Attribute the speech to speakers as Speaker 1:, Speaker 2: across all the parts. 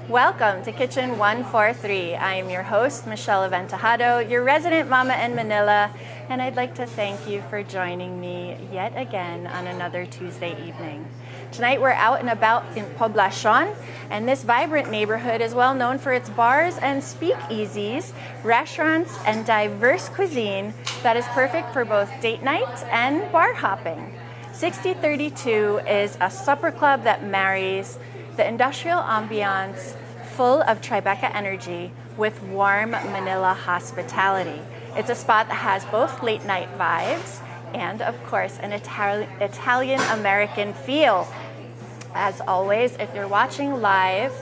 Speaker 1: Welcome to Kitchen 143. I am your host, Michelle Aventajado, your resident mama in Manila, and I'd like to thank you for joining me yet again on another Tuesday evening. Tonight we're out and about in Poblacion, and this vibrant neighborhood is well known for its bars and speakeasies, restaurants, and diverse cuisine that is perfect for both date night and bar hopping. 6032 is a supper club that marries the industrial ambiance full of Tribeca energy with warm Manila hospitality. It's a spot that has both late night vibes and, of course, an Italian-American feel. As always, if you're watching live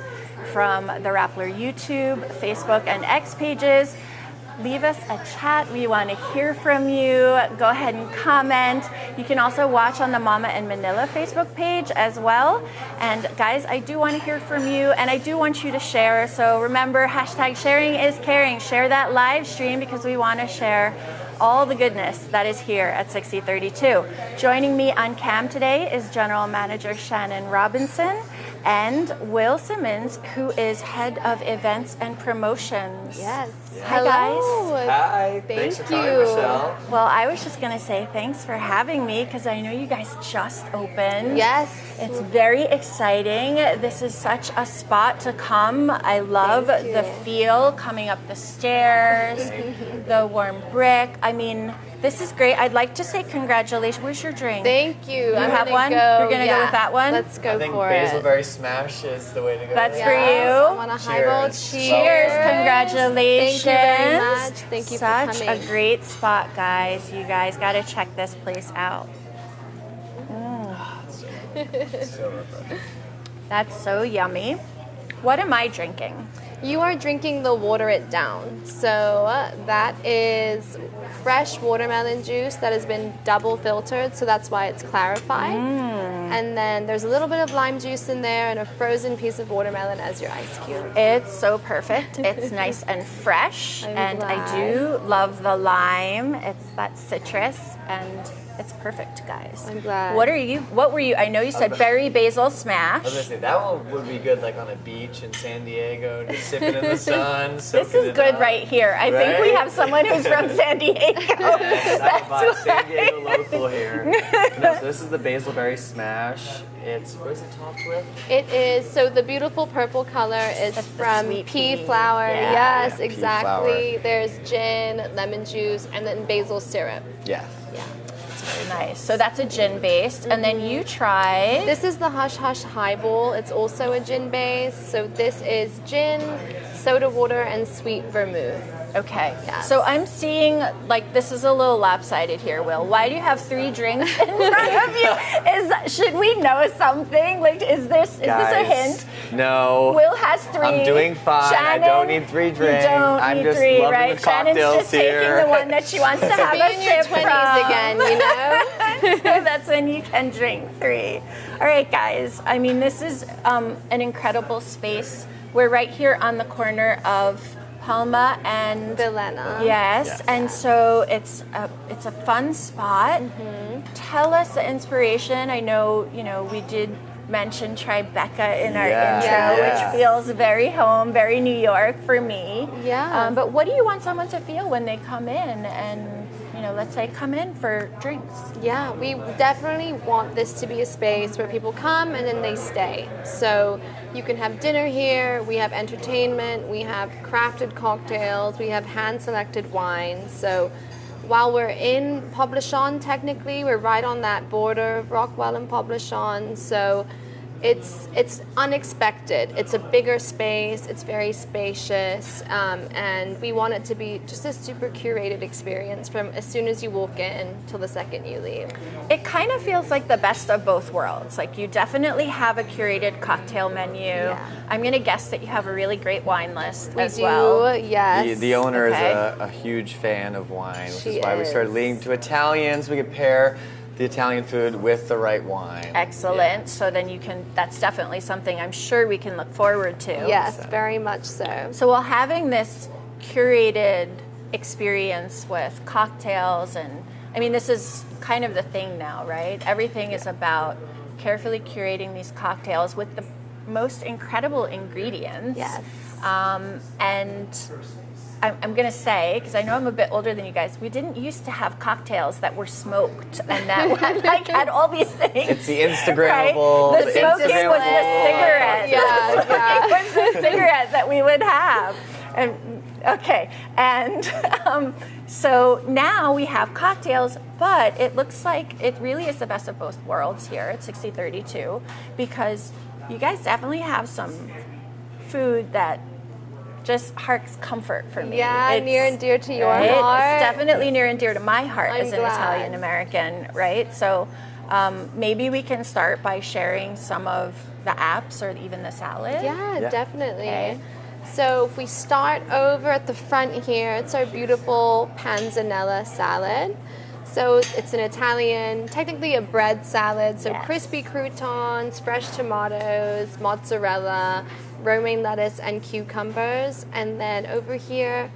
Speaker 1: from the Rappler YouTube, Facebook, and X pages, leave us a chat. We want to hear from you. Go ahead and comment. You can also watch on the Momma in Manila Facebook page as well. And guys, I do want to hear from you, and I do want you to share. So remember, hashtag sharing is caring. Share that live stream because we want to share all the goodness that is here at 6032. Joining me on cam today is General Manager Shannon Robinson and Will Simmonds, who is Head of Events and Promotions.
Speaker 2: Yes.
Speaker 1: Hi, guys.
Speaker 3: Hi. Thanks for coming, Michelle.
Speaker 1: Well, I was just going to say thanks for having me because I know you guys just opened.
Speaker 2: Yes.
Speaker 1: It's very exciting. This is such a spot to come. I love the feel coming up the stairs, the warm brick. I mean, this is great. I'd like to say congratulations. Where's your drink?
Speaker 2: Thank you.
Speaker 1: You have one? You're going to go with that one?
Speaker 2: Let's go
Speaker 3: I think
Speaker 2: for it.
Speaker 3: Basilberry Smash is the way to go.
Speaker 1: That's
Speaker 3: with
Speaker 1: for
Speaker 3: it.
Speaker 1: you.
Speaker 2: I want a highball.
Speaker 3: Cheers.
Speaker 2: Cheers.
Speaker 1: Congratulations.
Speaker 2: Thank you very much. Thank you
Speaker 1: Such
Speaker 2: for coming.
Speaker 1: a great spot, guys. You guys got to check this place out.
Speaker 3: So refreshing.
Speaker 1: That's so yummy. What am I drinking?
Speaker 2: You are drinking the Water It Down. So that is fresh watermelon juice that has been double filtered, so that's why it's clarified. And then there's a little bit of lime juice in there and a frozen piece of watermelon as your ice cube.
Speaker 1: It's so perfect. It's nice and fresh,
Speaker 2: I'm
Speaker 1: and I
Speaker 2: glad.
Speaker 1: do love the lime. It's that citrus, and it's perfect, guys.
Speaker 2: I'm glad.
Speaker 1: What were you? I know you said berry basil smash.
Speaker 3: I was gonna say that one would be good, like on a beach in San Diego, just sipping in the sun.
Speaker 1: This
Speaker 3: soaking
Speaker 1: is
Speaker 3: it
Speaker 1: good
Speaker 3: up.
Speaker 1: right here. I think we
Speaker 3: Right?
Speaker 1: have someone who's from San Diego.
Speaker 3: That's
Speaker 1: That's
Speaker 3: a San Diego local here. No, so this is the Basilberry Smash. It's, what is it topped with?
Speaker 2: It is, so the beautiful purple color is
Speaker 1: That's the
Speaker 2: from
Speaker 1: sweet
Speaker 2: pea
Speaker 1: pea.
Speaker 2: flour.
Speaker 1: Yeah.
Speaker 2: Yes,
Speaker 3: Yeah, pea
Speaker 2: exactly. There's gin, lemon juice, and then basil syrup.
Speaker 3: Yeah.
Speaker 2: Yeah.
Speaker 1: Nice. So that's a gin based, and then you tried.
Speaker 2: This is the Hush Hush Highball. It's also a gin base. So this is gin, soda water, and sweet vermouth.
Speaker 1: Okay.
Speaker 2: Yes.
Speaker 1: So I'm seeing, like, this is a little lopsided here, Will. Why do you have 3 drinks in front of you? Should we know something? Like, is this a
Speaker 3: Guys,
Speaker 1: hint?
Speaker 3: No.
Speaker 1: Will has 3.
Speaker 3: I'm doing fine.
Speaker 1: Shannon,
Speaker 3: I don't need 3 drinks.
Speaker 1: You don't
Speaker 3: I'm
Speaker 1: need
Speaker 3: just
Speaker 1: 3,
Speaker 3: loving
Speaker 1: right?
Speaker 3: the
Speaker 1: Shannon's
Speaker 3: cocktails
Speaker 1: just taking
Speaker 3: here.
Speaker 1: the one that she wants to have
Speaker 2: Be
Speaker 1: a
Speaker 2: in your
Speaker 1: sip
Speaker 2: 20s
Speaker 1: from.
Speaker 2: again, you know?
Speaker 1: So that's when you can drink 3. All right, guys. I mean, this is an incredible space. We're right here on the corner of Palma and
Speaker 2: Vilena.
Speaker 1: Yes,
Speaker 3: Yes.
Speaker 1: and so it's a fun spot. Tell us the inspiration. I know we did mention Tribeca in our intro,
Speaker 3: Yeah.
Speaker 1: which feels very home, very New York for me.
Speaker 2: Yeah.
Speaker 1: But what do you want someone to feel when they come in and let's say come in for drinks?
Speaker 2: Yeah, we definitely want this to be a space where people come and then they stay. So you can have dinner here, we have entertainment, we have crafted cocktails, we have hand-selected wines. So while we're in Poblacion, technically, we're right on that border of Rockwell and Poblacion. So it's unexpected. It's a bigger space. It's very spacious, and we want it to be just a super curated experience from as soon as you walk in till the second you leave.
Speaker 1: It kind of feels like the best of both worlds. Like you definitely have a curated cocktail menu.
Speaker 2: Yeah.
Speaker 1: I'm going to guess that you have a really great wine list
Speaker 2: We
Speaker 1: as
Speaker 2: do,
Speaker 1: well.
Speaker 2: yes.
Speaker 3: The owner
Speaker 1: Okay.
Speaker 3: is a huge fan of wine, which
Speaker 2: She
Speaker 3: is why we started
Speaker 2: is.
Speaker 3: leaning to Italians. We could pair the Italian food with the right wine.
Speaker 1: Excellent. So then that's definitely something I'm sure we can look forward to.
Speaker 2: Yes, very much so.
Speaker 1: So while having this curated experience with cocktails, and I mean, this is kind of the thing now, right? Everything is about carefully curating these cocktails with the most incredible ingredients.
Speaker 2: Yes.
Speaker 1: And I'm going to say, because I know I'm a bit older than you guys, we didn't used to have cocktails that were smoked and that had all these things.
Speaker 3: It's the Instagrammable.
Speaker 1: Right? The smoking was the cigarette.
Speaker 2: Yeah,
Speaker 1: The smoking was the cigarette that we would have. And so now we have cocktails, but it looks like it really is the best of both worlds here at 6032, because you guys definitely have some food that just harks comfort for me.
Speaker 2: Yeah,
Speaker 1: It's
Speaker 2: near and dear to your
Speaker 1: right?
Speaker 2: heart.
Speaker 1: It's definitely near and dear to my heart
Speaker 2: I'm
Speaker 1: as an
Speaker 2: glad.
Speaker 1: Italian American, right? So maybe we can start by sharing some of the apps or even the salad.
Speaker 2: Yeah, definitely.
Speaker 1: Okay.
Speaker 2: So if we start over at the front here, it's our beautiful panzanella salad. So it's an Italian, technically a bread salad. So
Speaker 1: Yes.
Speaker 2: crispy croutons, fresh tomatoes, mozzarella, romaine lettuce, and cucumbers. And then over here,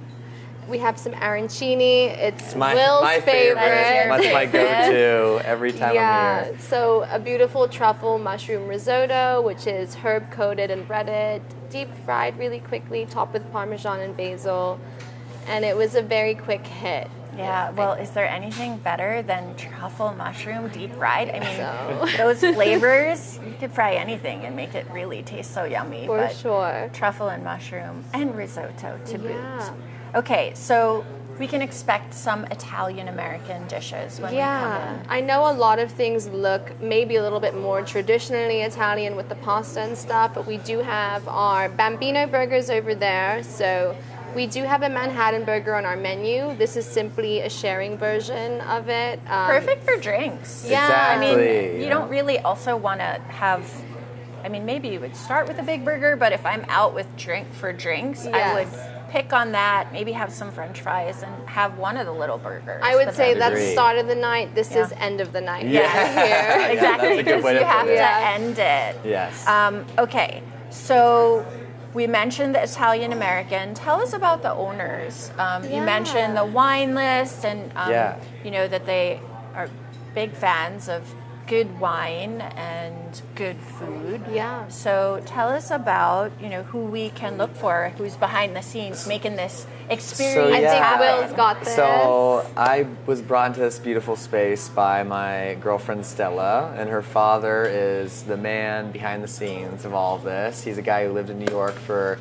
Speaker 2: we have some arancini. It's Will's
Speaker 3: my
Speaker 2: favorite.
Speaker 3: That's my go-to every time I'm here.
Speaker 2: So a beautiful truffle mushroom risotto, which is herb coated and breaded, deep fried really quickly, topped with Parmesan and basil. And it was a very quick hit.
Speaker 1: Yeah, well, is there anything better than truffle mushroom deep fried? I mean,
Speaker 2: So.
Speaker 1: those flavors, you could fry anything and make it really taste so yummy.
Speaker 2: For
Speaker 1: but
Speaker 2: sure.
Speaker 1: Truffle and mushroom and risotto to boot.
Speaker 2: Yeah.
Speaker 1: Okay, so we can expect some Italian American dishes when we come in.
Speaker 2: I know a lot of things look maybe a little bit more traditionally Italian with the pasta and stuff, but we do have our Bambino burgers over there. So we do have a Manhattan burger on our menu. This is simply a sharing version of it.
Speaker 1: Perfect for drinks.
Speaker 2: Yeah.
Speaker 1: I mean,
Speaker 3: Exactly,
Speaker 1: you don't really also want to have, I mean, maybe you would start with a big burger, but if I'm out with drinks, I
Speaker 2: Yes.
Speaker 1: would pick on that, maybe have some french fries and have one of the little burgers.
Speaker 2: I would
Speaker 1: But
Speaker 2: say
Speaker 1: then-
Speaker 2: that's
Speaker 3: Agreed.
Speaker 2: start of the night. This
Speaker 1: Yeah.
Speaker 2: is end of the night.
Speaker 3: Yeah.
Speaker 2: Here.
Speaker 1: Exactly,
Speaker 3: That's a good
Speaker 1: because
Speaker 3: way to
Speaker 1: you
Speaker 3: put
Speaker 1: have
Speaker 3: it.
Speaker 1: to
Speaker 2: Yeah.
Speaker 1: end it.
Speaker 3: Yes.
Speaker 1: Okay, so we mentioned the Italian American. Tell us about the owners. You
Speaker 2: Yeah.
Speaker 1: mentioned the wine list, and
Speaker 3: Yeah.
Speaker 1: you know that they are big fans of good wine and good food.
Speaker 2: Yeah.
Speaker 1: So tell us about who we can look for, who's behind the scenes making this experience.
Speaker 2: I think
Speaker 3: Yeah.
Speaker 2: Will's got this.
Speaker 3: So I was brought into this beautiful space by my girlfriend Stella, and her father is the man behind the scenes of all of this. He's a guy who lived in New York for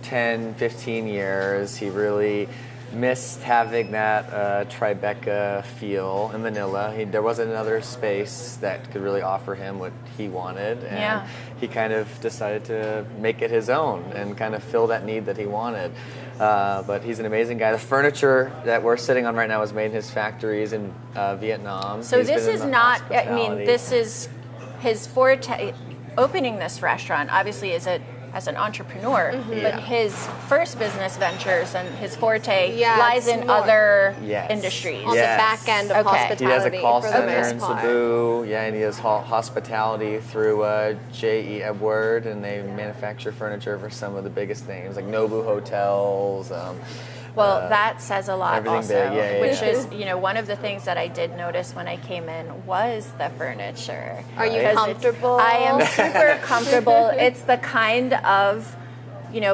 Speaker 3: 10, 15 years. He really missed having that Tribeca feel in Manila. There wasn't another space that could really offer him what he wanted, and
Speaker 1: Yeah.
Speaker 3: he kind of decided to make it his own and kind of fill that need that he wanted. But he's an amazing guy. The furniture that we're sitting on right now was made in his factories in Vietnam.
Speaker 1: So
Speaker 3: He's
Speaker 1: this
Speaker 3: been in
Speaker 1: is
Speaker 3: the
Speaker 1: not, I mean,
Speaker 3: hospitality.
Speaker 1: this is his forte. Opening this restaurant obviously is as an entrepreneur, but
Speaker 3: Yeah.
Speaker 1: his first business ventures and his forte
Speaker 2: Yeah,
Speaker 1: lies
Speaker 2: it's
Speaker 1: in
Speaker 2: more-
Speaker 1: other
Speaker 3: Yes.
Speaker 1: industries.
Speaker 2: on
Speaker 3: Yes.
Speaker 2: the back end of
Speaker 1: Okay.
Speaker 2: hospitality.
Speaker 3: He has a call
Speaker 2: for the
Speaker 3: center
Speaker 2: most
Speaker 3: in
Speaker 2: part.
Speaker 3: Cebu. Yeah, and he does hospitality through J.E. Edward, and they manufacture furniture for some of the biggest names like Nobu Hotels.
Speaker 1: Well, that says a lot
Speaker 3: everything
Speaker 1: also,
Speaker 3: big, yeah,
Speaker 1: which
Speaker 3: yeah.
Speaker 1: is, one of the things that I did notice when I came in was the furniture.
Speaker 2: Are you
Speaker 1: Because
Speaker 2: comfortable?
Speaker 1: I am super comfortable. It's the kind of,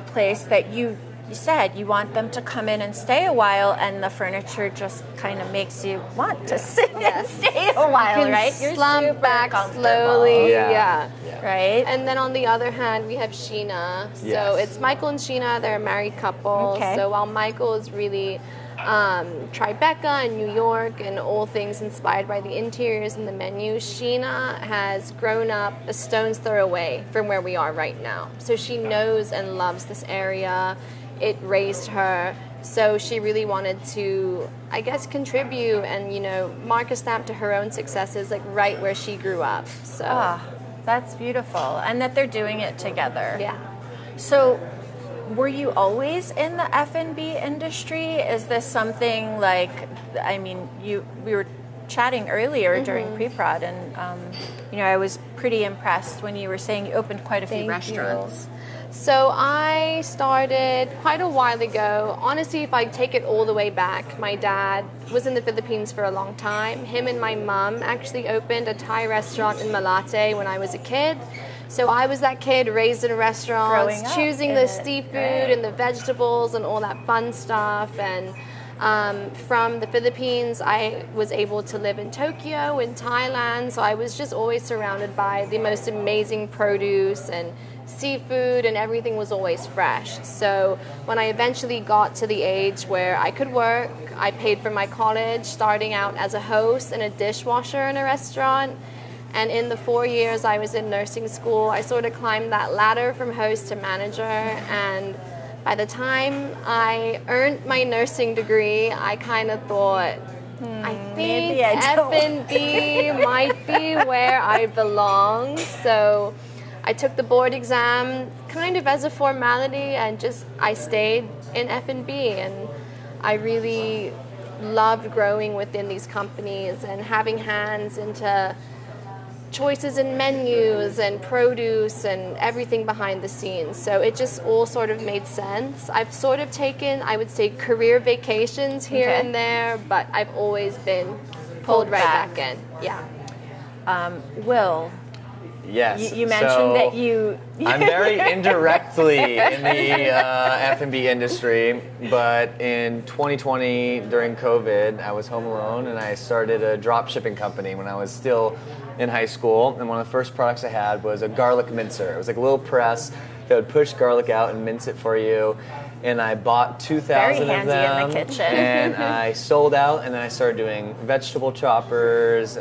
Speaker 1: place that you said you want them to come in and stay a while, and the furniture just kind of makes you want to sit and
Speaker 2: Yes.
Speaker 1: stay a while,
Speaker 2: You can
Speaker 1: right? You're
Speaker 2: slump
Speaker 1: super
Speaker 2: back
Speaker 1: comfortable.
Speaker 2: slowly.
Speaker 3: Yeah.
Speaker 2: Yeah.
Speaker 1: Right?
Speaker 2: And then on the other hand, we have Sheena. So
Speaker 3: Yes.
Speaker 2: it's Michael and Sheena. They're a married couple.
Speaker 1: Okay.
Speaker 2: So while Michael is really Tribeca and New York and all things inspired by the interiors and the menu, Sheena has grown up a stone's throw away from where we are right now. So she knows and loves this area. It raised her. So she really wanted to, I guess, contribute and, mark a stamp to her own successes, like right where she grew up. So,
Speaker 1: That's beautiful. And that they're doing it together.
Speaker 2: yeah.
Speaker 1: So, were you always in the F&B industry? Is this something like, we were chatting earlier during pre-prod, and I was pretty impressed when you were saying you opened quite a few
Speaker 2: Thank
Speaker 1: restaurants.
Speaker 2: you. So I started quite a while ago. Honestly, if I take it all the way back, my dad was in the Philippines for a long time. Him and my mom actually opened a Thai restaurant in Malate when I was a kid. So I was that kid raised in restaurants,
Speaker 1: Growing up
Speaker 2: choosing
Speaker 1: in
Speaker 2: the
Speaker 1: it,
Speaker 2: seafood
Speaker 1: right.
Speaker 2: and the vegetables and all that fun stuff. And from the Philippines, I was able to live in Tokyo, in Thailand. So I was just always surrounded by the most amazing produce and seafood, and everything was always fresh. So when I eventually got to the age where I could work, I paid for my college, starting out as a host and a dishwasher in a restaurant. And in the 4 years I was in nursing school, I sort of climbed that ladder from host to manager. And by the time I earned my nursing degree, I kind of thought, I think
Speaker 1: maybe I don't.
Speaker 2: F&B might be where I belong. So I took the board exam kind of as a formality, and I stayed in F&B, and I really loved growing within these companies and having hands into choices in menus and produce and everything behind the scenes. So it just all sort of made sense. I've sort of taken, I would say, career vacations here
Speaker 1: Okay.
Speaker 2: and there, but I've always been pulled right back in. Yeah.
Speaker 1: Will,
Speaker 3: Yes.
Speaker 1: you mentioned
Speaker 3: so
Speaker 1: that you...
Speaker 3: I'm very indirectly in the F&B industry, but in 2020 during COVID, I was home alone and I started a drop shipping company when I was still in high school. And one of the first products I had was a garlic mincer. It was like a little press that would push garlic out and mince it for you. And I bought 2,000 of
Speaker 1: handy
Speaker 3: them.
Speaker 1: in the kitchen.
Speaker 3: And I sold out, and then I started doing vegetable choppers.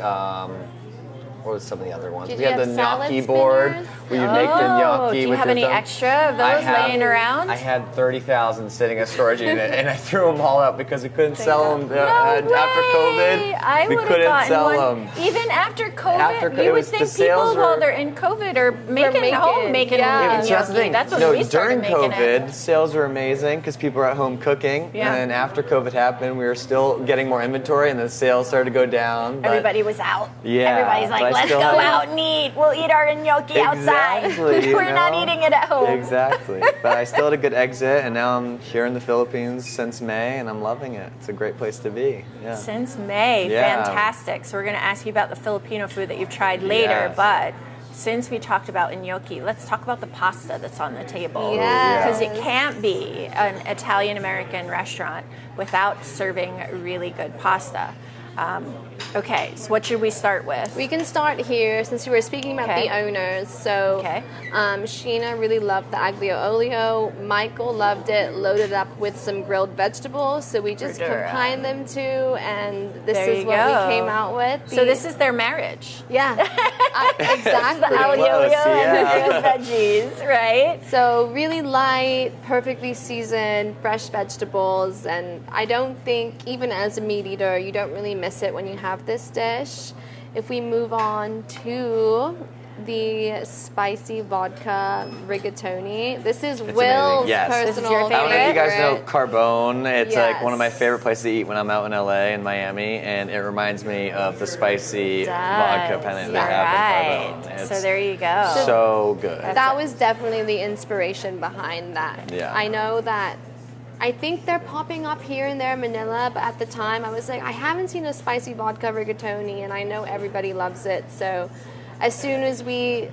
Speaker 3: What was some of the other ones?
Speaker 2: Did
Speaker 3: We
Speaker 2: you
Speaker 3: had the
Speaker 2: have salad
Speaker 3: gnocchi board
Speaker 2: spinners?
Speaker 3: where you make the
Speaker 1: Oh,
Speaker 3: gnocchi.
Speaker 1: do you
Speaker 3: with
Speaker 1: have
Speaker 3: your
Speaker 1: any
Speaker 3: thumb.
Speaker 1: extra of those laying around?
Speaker 3: I had 30,000 sitting in a storage unit, and I threw them all out because we couldn't sell them after COVID.
Speaker 1: I
Speaker 3: we
Speaker 1: would have
Speaker 3: couldn't
Speaker 1: gotten
Speaker 3: sell
Speaker 1: one.
Speaker 3: them.
Speaker 1: Even after COVID,
Speaker 3: After
Speaker 1: you
Speaker 3: it
Speaker 1: would
Speaker 3: was- the
Speaker 1: think
Speaker 3: sales
Speaker 1: people, while
Speaker 3: were-
Speaker 1: they're in COVID, are making
Speaker 2: making-
Speaker 1: home, making
Speaker 2: yeah.
Speaker 1: gnocchi.
Speaker 3: That's the thing.
Speaker 1: That's when
Speaker 3: no,
Speaker 1: we started
Speaker 3: during
Speaker 1: making
Speaker 3: COVID,
Speaker 1: it.
Speaker 3: sales were amazing because people were at home cooking.
Speaker 1: Yeah.
Speaker 3: And then after COVID happened, we were still getting more inventory, and the sales started to go down. But
Speaker 1: Everybody was out.
Speaker 3: Yeah,
Speaker 1: Everybody's
Speaker 3: but I
Speaker 1: like, let's
Speaker 3: still
Speaker 1: go
Speaker 3: have-
Speaker 1: out and eat. We'll eat our gnocchi outside.
Speaker 3: Exactly, you
Speaker 1: We're not
Speaker 3: know?
Speaker 1: eating it at home.
Speaker 3: Exactly. But I still had a good exit, and now I'm here in the Philippines since May, and I'm loving it. It's a great place to be. Yeah.
Speaker 1: Since May,
Speaker 3: Yeah.
Speaker 1: fantastic. So we're going to ask you about the Filipino food that you've tried later,
Speaker 3: Yes.
Speaker 1: but since we talked about gnocchi, let's talk about the pasta that's on the table.
Speaker 2: Yes.
Speaker 1: Because it can't be an Italian-American restaurant without serving really good pasta. Okay, so what should we start with?
Speaker 2: We can start here since you were speaking about
Speaker 1: Okay.
Speaker 2: the owners. So
Speaker 1: Okay.
Speaker 2: Sheena really loved the aglio olio. Michael loved it, loaded up with some grilled vegetables. So we just
Speaker 1: Verdura.
Speaker 2: combined them two, and this
Speaker 1: There
Speaker 2: is
Speaker 1: you
Speaker 2: what
Speaker 1: go.
Speaker 2: we came out with.
Speaker 1: So this is their marriage.
Speaker 2: yeah, exactly.
Speaker 1: The aglio
Speaker 3: close,
Speaker 1: olio and
Speaker 3: yeah.
Speaker 1: the grilled veggies, right?
Speaker 2: So really light, perfectly seasoned, fresh vegetables, and I don't think even as a meat eater, you don't really miss it when you have this dish. If we move on to the spicy vodka rigatoni, this is Will's
Speaker 3: amazing. Yes.
Speaker 1: This is
Speaker 2: personal
Speaker 1: your
Speaker 3: I don't know if you guys know
Speaker 2: favorite.
Speaker 3: Carbone. It's like one of my
Speaker 2: Yes.
Speaker 3: favorite places to eat when I'm out in LA and Miami, and it reminds me of the spicy vodka penne they have in Carbone. It's
Speaker 1: So there you go.
Speaker 3: so good.
Speaker 2: That was definitely the inspiration behind that.
Speaker 3: Yeah.
Speaker 2: I know that I think they're popping up here and there in Manila, but at the time I was like, I haven't seen a spicy vodka rigatoni, and I know everybody loves it. So as soon as we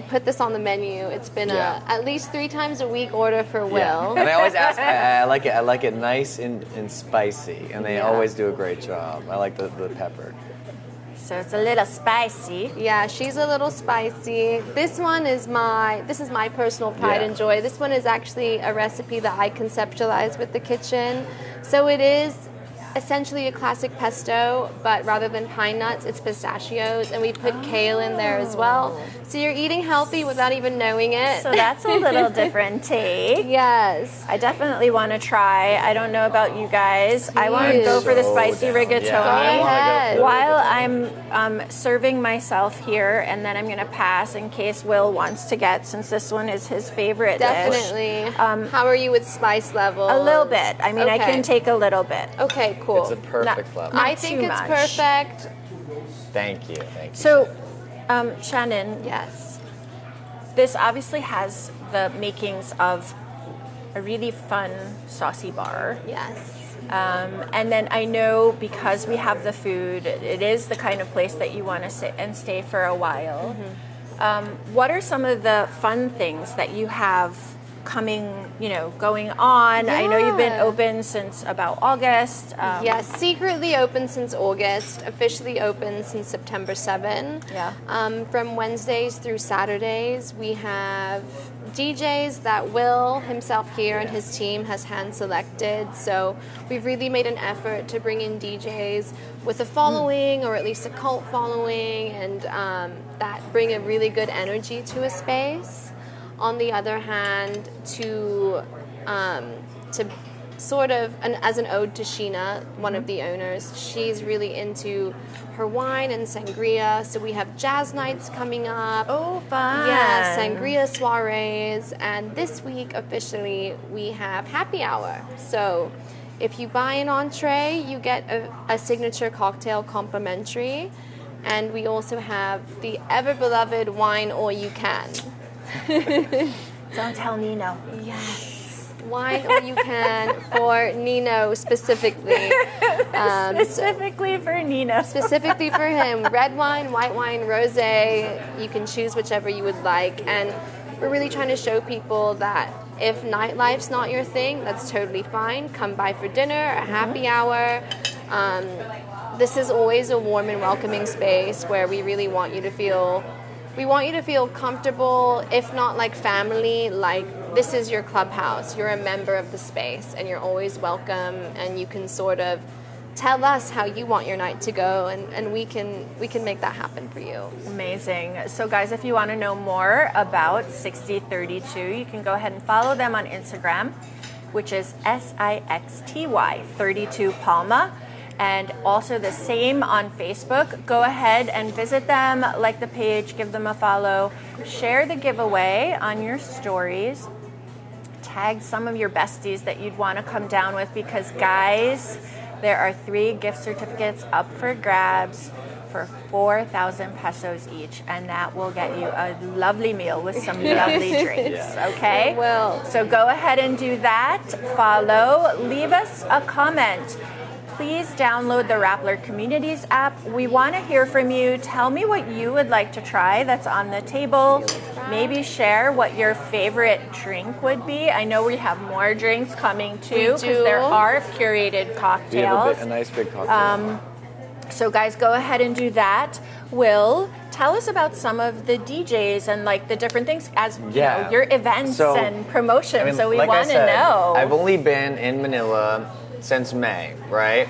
Speaker 2: put this on the menu, it's been
Speaker 3: Yeah.
Speaker 2: at least 3 times a week order for Will.
Speaker 3: Yeah. And I always ask, I like it. I like it nice and spicy, and they
Speaker 2: Yeah.
Speaker 3: always do a great job. I like the pepper.
Speaker 1: So it's a little spicy.
Speaker 2: Yeah, she's a little spicy. This is my personal pride
Speaker 3: Yeah.
Speaker 2: and joy. This one is actually a recipe that I conceptualized with the kitchen. So it is essentially a classic pesto, but rather than pine nuts, it's pistachios, and we put kale in there as well. So you're eating healthy without even knowing it.
Speaker 1: So that's a little different take.
Speaker 2: Yes.
Speaker 1: I definitely want to try. I don't know about you guys. I want to
Speaker 2: Please.
Speaker 1: go for the
Speaker 3: So
Speaker 1: spicy
Speaker 3: down.
Speaker 1: rigatoni.
Speaker 3: Yeah, I wanna go
Speaker 2: ahead.
Speaker 3: for the
Speaker 1: While
Speaker 3: rigatoni.
Speaker 1: I'm serving myself here, and then I'm going to pass in case Will wants to get, since this one is his favorite dish.
Speaker 2: Definitely. How are you with spice levels?
Speaker 1: A little bit. I mean, I
Speaker 2: Okay.
Speaker 1: can take a little bit.
Speaker 2: Okay, cool.
Speaker 3: It's a perfect level.
Speaker 1: not
Speaker 2: I think
Speaker 1: too
Speaker 2: it's
Speaker 1: much.
Speaker 2: perfect.
Speaker 3: Thank you.
Speaker 1: So, Shannon,
Speaker 2: Yes.
Speaker 1: this obviously has the makings of a really fun saucy bar.
Speaker 2: Yes.
Speaker 1: And then I know because we have the food, it is the kind of place that you want to sit and stay for a while. What are some of the fun things that you have coming, going on? I know you've been open since about August.
Speaker 2: Yes, secretly open since August, officially open since September 7.
Speaker 1: Yeah.
Speaker 2: From Wednesdays through Saturdays, we have DJs that Will himself here and his team has hand selected. So we've really made an effort to bring in DJs with a following, or at least a cult following, and that bring a really good energy to a space. On the other hand, to sort of, as an ode to Sheena, one of the owners, she's really into her wine and sangria. So we have jazz nights coming up.
Speaker 1: Oh, fun.
Speaker 2: Yeah, sangria soirees. And this week, officially, we have happy hour. So if you buy an entree, you get a signature cocktail complimentary. And we also have the ever-beloved wine all you can.
Speaker 1: Don't tell Nino.
Speaker 2: Yes. Wine all you can for Nino specifically.
Speaker 1: Specifically for Nino.
Speaker 2: Specifically for him. Red wine, white wine, rosé. You can choose whichever you would like. And we're really trying to show people that if nightlife's not your thing, that's totally fine. Come by for dinner, a happy hour. This is always a warm and welcoming space where we really want you to feel... We want you to feel comfortable, if not like family, like this is your clubhouse. You're a member of the space and you're always welcome, and you can sort of tell us how you want your night to go, and we can make that happen for you.
Speaker 1: Amazing. So guys, if you want to know more about 6032, you can go ahead and follow them on Instagram, which is SIXTY 32 Palma. And also the same on Facebook. Go ahead and visit them, like the page, give them a follow, share the giveaway on your stories, tag some of your besties that you'd want to come down with, because guys, there are 3 gift certificates up for grabs for 4,000 pesos each, and that will get you a lovely meal with some lovely drinks, okay?
Speaker 2: Well,
Speaker 1: so go ahead and do that, follow, leave us a comment. Please download the Rappler Communities app. We want to hear from you. Tell me what you would like to try that's on the table. Maybe share what your favorite drink would be. I know we have more drinks coming too, because there are curated cocktails.
Speaker 3: We have a nice big cocktail.
Speaker 1: So guys, go ahead and do that. Will, tell us about some of the DJs and like the different things as you know, your events and promotions. So we
Speaker 3: like
Speaker 1: want to know.
Speaker 3: I've only been in Manila since May, right?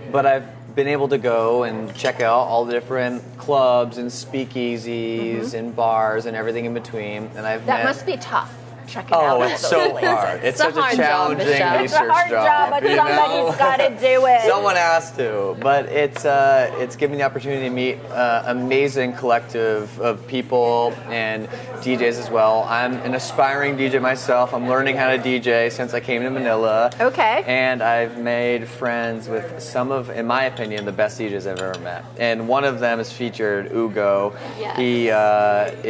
Speaker 3: But I've been able to go and check out all the different clubs and speakeasies and bars and everything in between. And
Speaker 1: That must be tough. Checking out
Speaker 3: Oh,
Speaker 1: all
Speaker 3: it's
Speaker 1: those
Speaker 3: so
Speaker 1: places.
Speaker 3: hard. It's such a challenging
Speaker 2: Michelle.
Speaker 3: research
Speaker 1: It's a hard job, but
Speaker 3: you know?
Speaker 1: somebody's got to do it.
Speaker 3: Someone has to, but it's given me the opportunity to meet amazing collective of people and DJs as well. I'm an aspiring DJ myself. I'm learning how to DJ since I came to Manila.
Speaker 1: Okay.
Speaker 3: And I've made friends with some of, in my opinion, the best DJs I've ever met. And one of them is featured, Ugo.
Speaker 2: Yes.
Speaker 3: He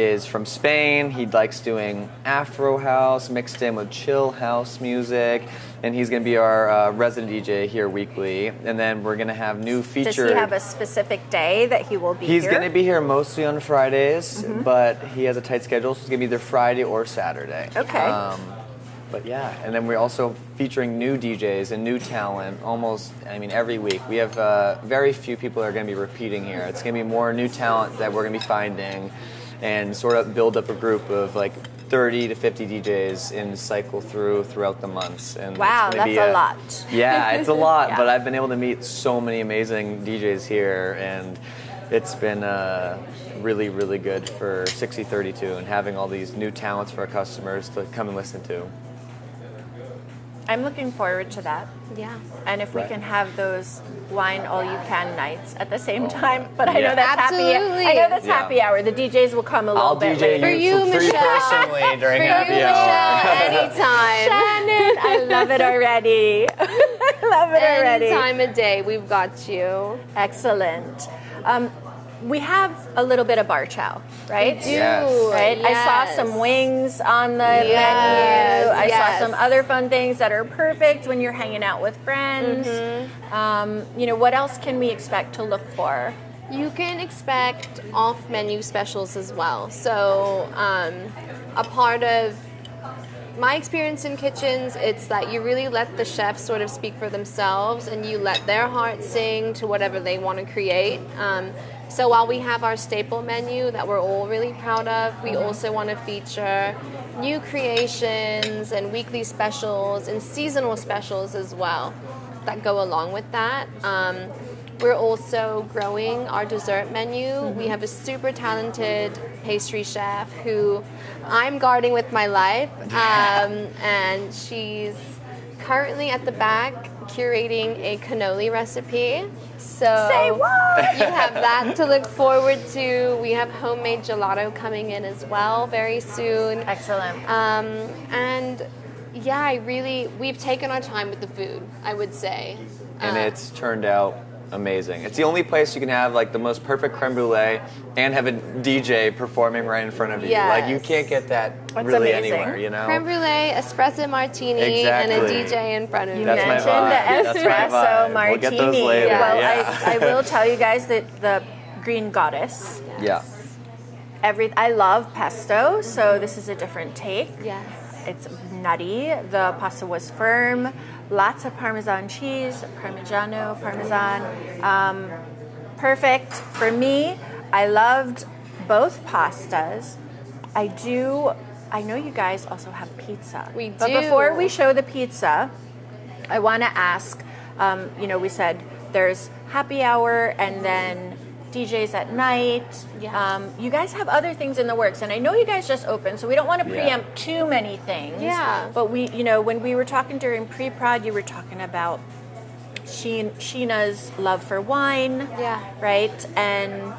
Speaker 3: is from Spain. He likes doing Afro house mixed in with chill house music, and he's going to be our resident DJ here weekly. And then we're going to have new featured.
Speaker 1: Does he have a specific day that he will be
Speaker 3: He's
Speaker 1: here?
Speaker 3: going to be here mostly on Fridays, but he has a tight schedule, so it's going to be either Friday or Saturday.
Speaker 1: Okay.
Speaker 3: But yeah, and then we're also featuring new DJs and new talent every week. We have very few people that are going to be repeating here. It's going to be more new talent that we're going to be finding and sort of build up a group of like 30 to 50 DJs and cycle throughout the months. And
Speaker 1: wow, that's a lot.
Speaker 3: Yeah, it's a lot,
Speaker 1: Yeah.
Speaker 3: but I've been able to meet so many amazing DJs here, and it's been really, really good for 6032 and having all these new talents for our customers to come and listen to.
Speaker 1: I'm looking forward to that.
Speaker 2: Yeah.
Speaker 1: And if we
Speaker 3: Right.
Speaker 1: can have those wine all you can nights at the same time, but I know that's
Speaker 2: Absolutely.
Speaker 1: happy. I know that's
Speaker 3: Yeah.
Speaker 1: happy hour. The DJs will come a little
Speaker 3: I'll
Speaker 1: bit
Speaker 3: DJ
Speaker 1: later.
Speaker 2: For you,
Speaker 3: for free
Speaker 2: Michelle.
Speaker 3: personally during
Speaker 2: For
Speaker 3: happy
Speaker 2: you,
Speaker 3: hour.
Speaker 2: Michelle, anytime.
Speaker 1: Shannon, I love it already. I love it already.
Speaker 2: Any time of day, we've got you.
Speaker 1: Excellent. We have a little bit of bar chow, right?
Speaker 2: We do.
Speaker 3: Yes.
Speaker 1: Right? I saw
Speaker 2: Yes.
Speaker 1: some wings on the
Speaker 2: Yes,
Speaker 1: menu. I
Speaker 2: yes.
Speaker 1: saw some other fun things that are perfect when you're hanging out with friends.
Speaker 2: Mm-hmm.
Speaker 1: What else can we expect to look for
Speaker 2: You can expect off-menu specials as well. So a part of my experience in kitchens, it's that you really let the chefs sort of speak for themselves and you let their heart sing to whatever they want to create. So while we have our staple menu that we're all really proud of, we also want to feature new creations and weekly specials and seasonal specials as well that go along with that. We're also growing our dessert menu. We have a super talented pastry chef who I'm guarding with my life, and she's currently at the back curating a cannoli recipe. So
Speaker 1: Say what?
Speaker 2: you have that to look forward to. We have homemade gelato coming in as well very soon.
Speaker 1: Excellent.
Speaker 2: And yeah, we've taken our time with the food, I would say.
Speaker 3: And it's turned out amazing. It's the only place you can have like the most perfect creme brulee and have a DJ performing right in front of you.
Speaker 2: Yes.
Speaker 3: Like you can't get that
Speaker 1: That's
Speaker 3: really
Speaker 1: amazing.
Speaker 3: anywhere, you know?
Speaker 2: Creme brulee, espresso martini, and a DJ in front of you.
Speaker 3: That's my
Speaker 1: mentioned
Speaker 3: vibe.
Speaker 1: the
Speaker 3: That's my
Speaker 1: espresso
Speaker 3: vibe.
Speaker 1: martini.
Speaker 3: We'll get those later.
Speaker 1: Well,
Speaker 3: Yeah.
Speaker 1: I will tell you guys that the Green Goddess,
Speaker 3: Yeah.
Speaker 1: I love pesto, so this is a different take.
Speaker 2: Yes.
Speaker 1: It's nutty. The pasta was firm. Lots of Parmesan cheese, Parmigiano, Parmesan. Perfect for me. I loved both pastas. I know you guys also have pizza.
Speaker 2: We
Speaker 1: But
Speaker 2: do.
Speaker 1: before we show the pizza, I want to ask, we said there's happy hour and then DJs at night.
Speaker 2: Yeah.
Speaker 1: You guys have other things in the works, and I know you guys just opened, so we don't want to
Speaker 3: Yeah.
Speaker 1: preempt too many things.
Speaker 2: Yeah.
Speaker 1: But when we were talking during pre-prod, you were talking about Sheena's love for wine.
Speaker 2: Yeah.
Speaker 1: Right? And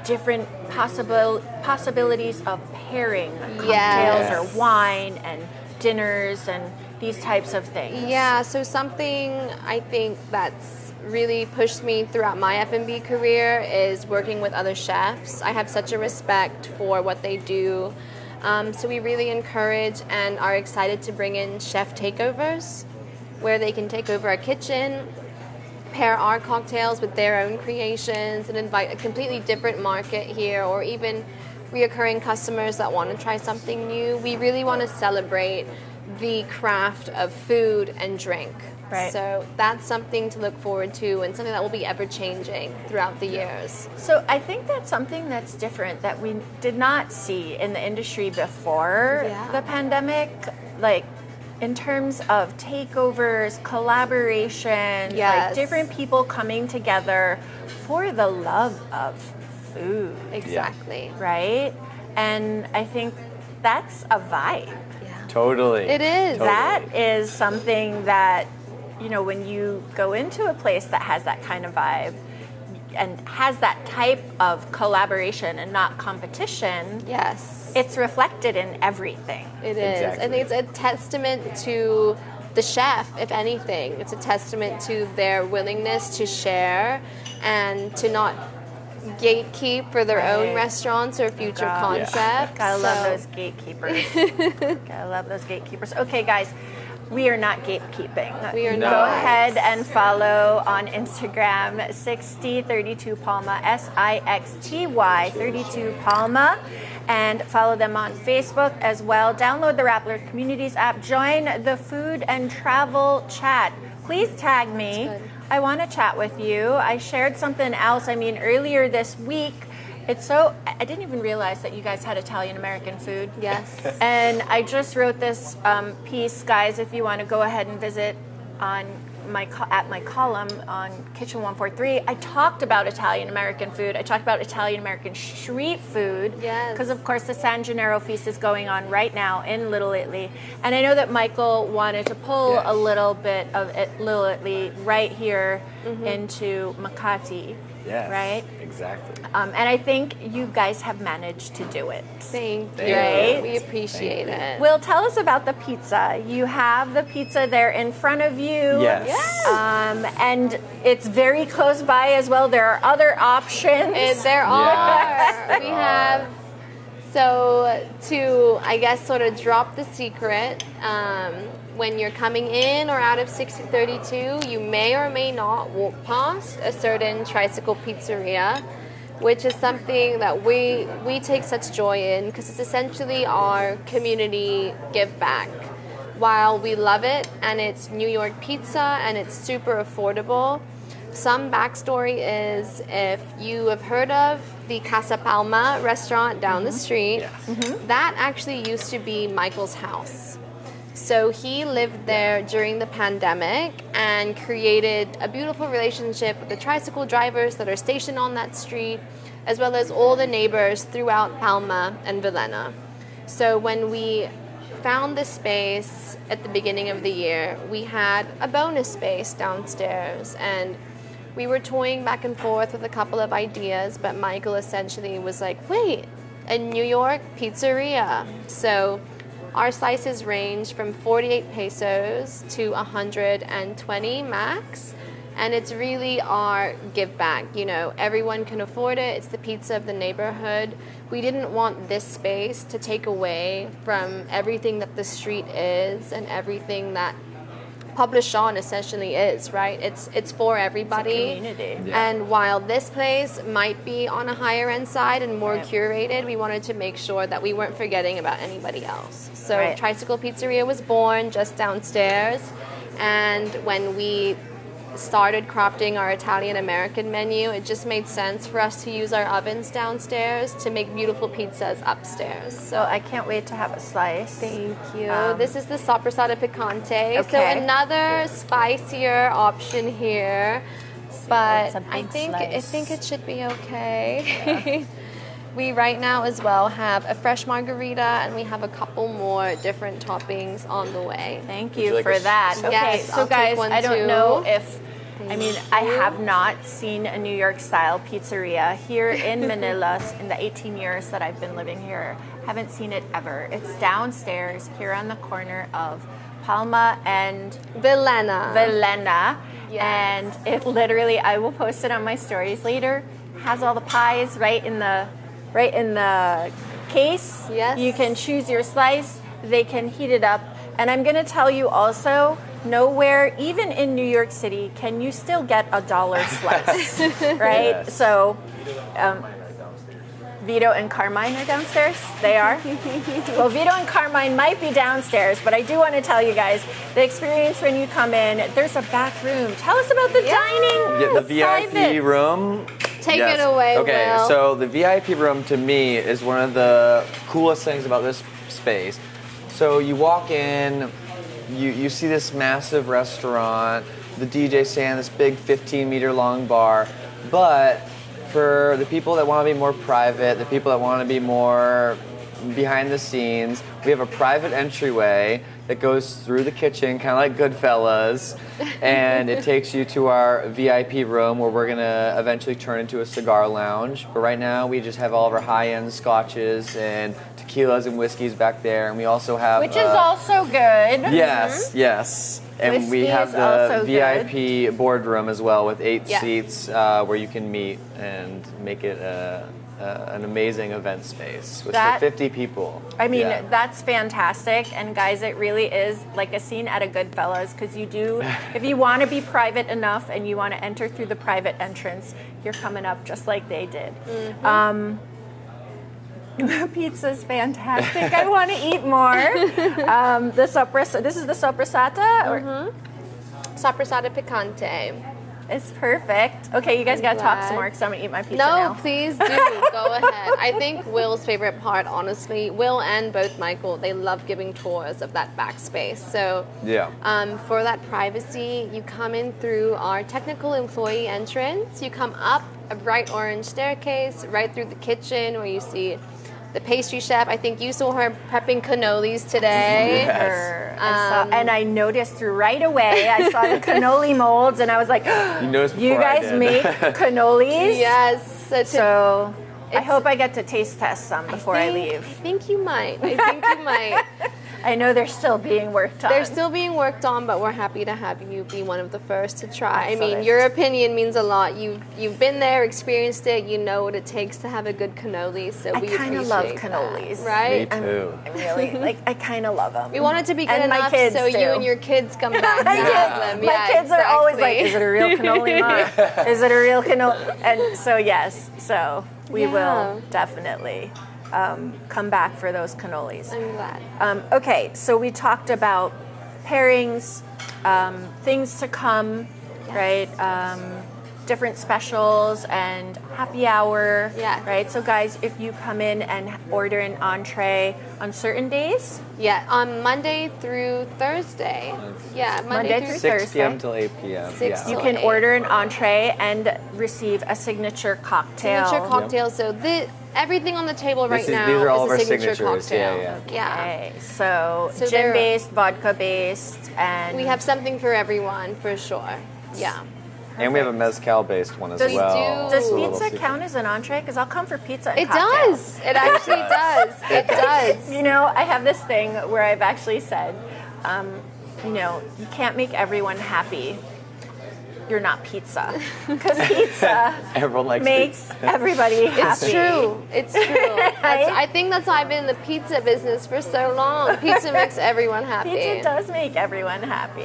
Speaker 1: different possibilities of pairing cocktails
Speaker 2: Yes.
Speaker 1: or wine and dinners and these types of things.
Speaker 2: Yeah, so something I think that's really pushed me throughout my F&B career is working with other chefs. I have such a respect for what they do. So we really encourage and are excited to bring in chef takeovers where they can take over our kitchen, pair our cocktails with their own creations, and invite a completely different market here, or even reoccurring customers that want to try something new. We really want to celebrate the craft of food and drink.
Speaker 1: Right.
Speaker 2: So that's something to look forward to and something that will be ever changing throughout the years.
Speaker 1: So I think that's something that's different that we did not see in the industry before
Speaker 2: Yeah.
Speaker 1: the pandemic. Like in terms of takeovers, collaborations, like
Speaker 2: Yes.
Speaker 1: different people coming together for the love of food,
Speaker 2: Exactly.
Speaker 1: right? And I think that's a vibe.
Speaker 3: Totally.
Speaker 2: It is.
Speaker 3: Totally.
Speaker 1: That is something that, when you go into a place that has that kind of vibe and has that type of collaboration and not competition,
Speaker 2: Yes.
Speaker 1: it's reflected in everything.
Speaker 2: It is.
Speaker 3: Exactly.
Speaker 2: I think it's a testament to the chef, if anything. It's a testament to their willingness to share and to not gatekeep for their own
Speaker 1: Right.
Speaker 2: restaurants or future
Speaker 1: God.
Speaker 2: concepts.
Speaker 1: Gotta love
Speaker 2: So-
Speaker 1: those gatekeepers. Gotta love those gatekeepers. Okay, guys, we are not gatekeeping.
Speaker 2: We are
Speaker 1: Go
Speaker 2: not.
Speaker 1: ahead and follow on Instagram, Sixty32 Palma, SIXTY 32 Palma, and follow them on Facebook as well. Download the Rappler Communities app. Join the food and travel chat. Please tag me.
Speaker 2: That's good.
Speaker 1: I want to chat with you. I shared something else. Earlier this week, I didn't even realize that you guys had Italian-American food.
Speaker 2: Yes.
Speaker 1: And I just wrote this piece, guys, if you want to go ahead and visit on at my column on Kitchen 143. I talked about Italian-American food. I talked about Italian-American street food.
Speaker 2: Yes.
Speaker 1: Because, of course, the San Gennaro feast is going on right now in Little Italy. And I know that Michael wanted to pull
Speaker 3: Yes.
Speaker 1: a little bit of Little Italy right here into Makati.
Speaker 3: Yes.
Speaker 1: Right?
Speaker 3: Exactly.
Speaker 1: And I think you guys have managed to do it.
Speaker 2: Thank you.
Speaker 1: Right?
Speaker 2: We appreciate it.
Speaker 1: Will, tell us about the pizza. You have the pizza there in front of you.
Speaker 3: Yes.
Speaker 1: And it's very close by as well. There are other options.
Speaker 2: There are. We have, so to, I guess, sort of drop the secret, when you're coming in or out of 6032, you may or may not walk past a certain tricycle pizzeria, which is something that we take such joy in because it's essentially our community give back. While we love it and it's New York pizza and it's super affordable, some backstory is if you have heard of the Casa Palma restaurant down the street, that actually used to be Michael's house. So he lived there during the pandemic and created a beautiful relationship with the tricycle drivers that are stationed on that street, as well as all the neighbors throughout Palma and Villena. So when we found this space at the beginning of the year, we had a bonus space downstairs, and we were toying back and forth with a couple of ideas, but Michael essentially was like, wait, a New York pizzeria. So our slices range from 48 pesos to 120 max. And it's really our give back. You know, everyone can afford it. It's the pizza of the neighborhood. We didn't want this space to take away from everything that the street is and everything that Poblacion essentially is, right? It's for everybody.
Speaker 1: It's a community.
Speaker 3: Yeah.
Speaker 2: And while this place might be on a higher end side and more curated, we wanted to make sure that we weren't forgetting about anybody else. So Tricycle Pizzeria was born just downstairs. And when we started crafting our Italian American menu, it just made sense for us to use our ovens downstairs to make beautiful pizzas upstairs.
Speaker 1: So I can't wait to have a slice.
Speaker 2: Thank you. This is the sopressata picante. So
Speaker 1: Okay.
Speaker 2: another spicier option here, but
Speaker 1: It's a
Speaker 2: I
Speaker 1: big
Speaker 2: think
Speaker 1: slice.
Speaker 2: it should be okay. We right now as well have a fresh margarita, and we have a couple more different toppings on the way.
Speaker 1: Thank
Speaker 3: Would
Speaker 1: you
Speaker 3: you like
Speaker 1: for
Speaker 3: a
Speaker 1: that.
Speaker 3: sip?
Speaker 1: Okay,
Speaker 2: Yes,
Speaker 1: so
Speaker 2: I'll take
Speaker 1: guys,
Speaker 2: one
Speaker 1: I don't
Speaker 2: too.
Speaker 1: know if, I have not seen a New York style pizzeria here in Manila in the 18 years that I've been living here. Haven't seen it ever. It's downstairs here on the corner of Palma and
Speaker 2: Villena.
Speaker 1: Yes. And it literally, I will post it on my stories later, has all the pies right in the case.
Speaker 2: Yes.
Speaker 1: You can choose your slice. They can heat it up. And I'm going to tell you also, nowhere, even in New York City, can you still get $1 slice, right?
Speaker 3: Yes.
Speaker 1: So, Vito and Carmine are downstairs. They are. Well, Vito and Carmine might be downstairs, but I do want to tell you guys the experience when you come in. There's a back room. Tell us about the dining.
Speaker 3: Yeah, the VIP
Speaker 1: private
Speaker 3: room.
Speaker 2: Take it away,
Speaker 3: Okay,
Speaker 2: Will.
Speaker 3: so the VIP room to me is one of the coolest things about this space. So you walk in, you see this massive restaurant, the DJ stand, this big 15-meter long bar, but for the people that want to be more private, the people that want to be more behind the scenes, we have a private entryway that goes through the kitchen, kind of like Goodfellas, and it takes you to our VIP room where we're going to eventually turn into a cigar lounge. But right now we just have all of our high-end scotches and tequilas and whiskeys back there, and we also have...
Speaker 1: Which is also good.
Speaker 3: Yes, yes. And
Speaker 1: Whiskey
Speaker 3: we have
Speaker 1: is
Speaker 3: the
Speaker 1: also
Speaker 3: VIP boardroom as well with 8
Speaker 2: Yes.
Speaker 3: seats where you can meet and make it an amazing event space with
Speaker 1: That-
Speaker 3: for 50 people.
Speaker 1: I mean,
Speaker 3: Yeah.
Speaker 1: that's fantastic. And guys, it really is like a scene at a Goodfellas because you do, if you want to be private enough and you want to enter through the private entrance, you're coming up just like they did. Pizza's fantastic. I want to eat more. This is the sopressata? Or?
Speaker 2: Sopressata picante.
Speaker 1: It's perfect. Okay, you guys got to talk some more because I'm going to eat my pizza
Speaker 2: No,
Speaker 1: now.
Speaker 2: please do. Go ahead. I think Will's favorite part, honestly, Will and both Michael, they love giving tours of that backspace. So
Speaker 3: Yeah.
Speaker 2: for that privacy, you come in through our technical employee entrance. You come up a bright orange staircase, right through the kitchen where you see the pastry chef. I think you saw her prepping cannolis today.
Speaker 3: Yes.
Speaker 1: And I noticed right away, I saw the cannoli molds and I was like,
Speaker 3: You noticed
Speaker 1: you
Speaker 3: before I
Speaker 1: guys
Speaker 3: did.
Speaker 1: make cannolis?
Speaker 2: Yes.
Speaker 1: So I
Speaker 2: It's-
Speaker 1: hope I get to taste test some before I leave.
Speaker 2: I think you might. I think you might.
Speaker 1: I know they're still being worked on.
Speaker 2: They're still being worked on, but we're happy to have you be one of the first to try.
Speaker 1: Excellent.
Speaker 2: I mean, your opinion means a lot. You've been there, experienced it. You know what it takes to have a good cannoli. So
Speaker 1: I
Speaker 2: we
Speaker 1: kind of
Speaker 2: appreciate
Speaker 1: love cannolis.
Speaker 2: that, right?
Speaker 3: Me too.
Speaker 1: I'm really I kind of love them.
Speaker 2: We want it to be good
Speaker 1: And my
Speaker 2: enough
Speaker 1: kids
Speaker 2: so
Speaker 1: too.
Speaker 2: you and your kids come back.
Speaker 1: My
Speaker 2: and
Speaker 1: kids,
Speaker 2: have them.
Speaker 1: my kids are always like, "Is it a real cannoli, Mom? Is it a real cannoli?" And so yes, so we will definitely come back for those cannolis.
Speaker 2: I'm glad.
Speaker 1: Okay, so we talked about pairings, things to come, right? Different specials and happy hour, right? So guys, if you come in and order an entree on certain days,
Speaker 2: on Monday through Thursday. Yeah, Monday through
Speaker 3: 6 p.m. till 8 p.m.
Speaker 1: you can order an entree and receive a signature cocktail.
Speaker 2: Signature cocktail. So everything on the table right now
Speaker 3: these are all
Speaker 2: is
Speaker 3: of
Speaker 2: a
Speaker 3: our
Speaker 2: signature
Speaker 3: signatures.
Speaker 2: cocktail.
Speaker 1: Okay, so
Speaker 2: So
Speaker 1: gin-based, vodka-based, and
Speaker 2: we have something for everyone for sure. Yeah.
Speaker 3: And we have a mezcal-based one as
Speaker 2: We
Speaker 3: well.
Speaker 2: do.
Speaker 1: Does
Speaker 3: It's a little
Speaker 1: pizza
Speaker 3: secret.
Speaker 1: count as an entree? Because I'll come for pizza and
Speaker 2: It
Speaker 1: cocktails.
Speaker 2: does. It actually does. It does.
Speaker 1: You know, I have this thing where I've actually said, you know, you can't make everyone happy. You're not pizza. Because pizza
Speaker 3: Everyone likes
Speaker 1: makes
Speaker 3: pizza.
Speaker 1: everybody happy.
Speaker 2: It's true. It's true. I think that's why I've been in the pizza business for so long. Pizza makes everyone happy.
Speaker 1: Pizza does make everyone happy.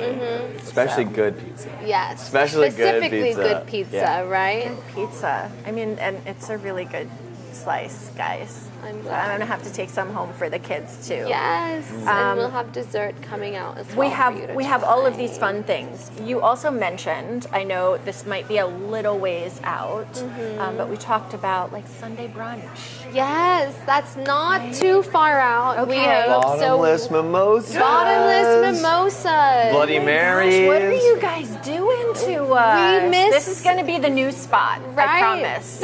Speaker 3: Especially good pizza.
Speaker 2: Yes.
Speaker 3: Especially good
Speaker 2: Specifically
Speaker 3: pizza.
Speaker 2: good pizza,
Speaker 3: Yeah.
Speaker 2: right?
Speaker 1: Pizza. I mean, and it's a really good slice, guys.
Speaker 2: I'm
Speaker 1: So
Speaker 2: glad.
Speaker 1: I'm gonna have to take some home for the kids too.
Speaker 2: Yes. And we'll have dessert coming out as well.
Speaker 1: We
Speaker 2: for you to
Speaker 1: have all of
Speaker 2: try.
Speaker 1: these fun things. You also mentioned, I know this might be a little ways out, but we talked about like Sunday brunch.
Speaker 2: Yes, that's not too far out. We
Speaker 1: Okay.
Speaker 2: hope.
Speaker 3: Bottomless mimosas.
Speaker 2: Bottomless mimosas.
Speaker 3: Bloody Marys.
Speaker 1: What are you guys doing to us?
Speaker 2: miss-
Speaker 1: This is going to be the new spot. I
Speaker 2: Right.
Speaker 1: promise.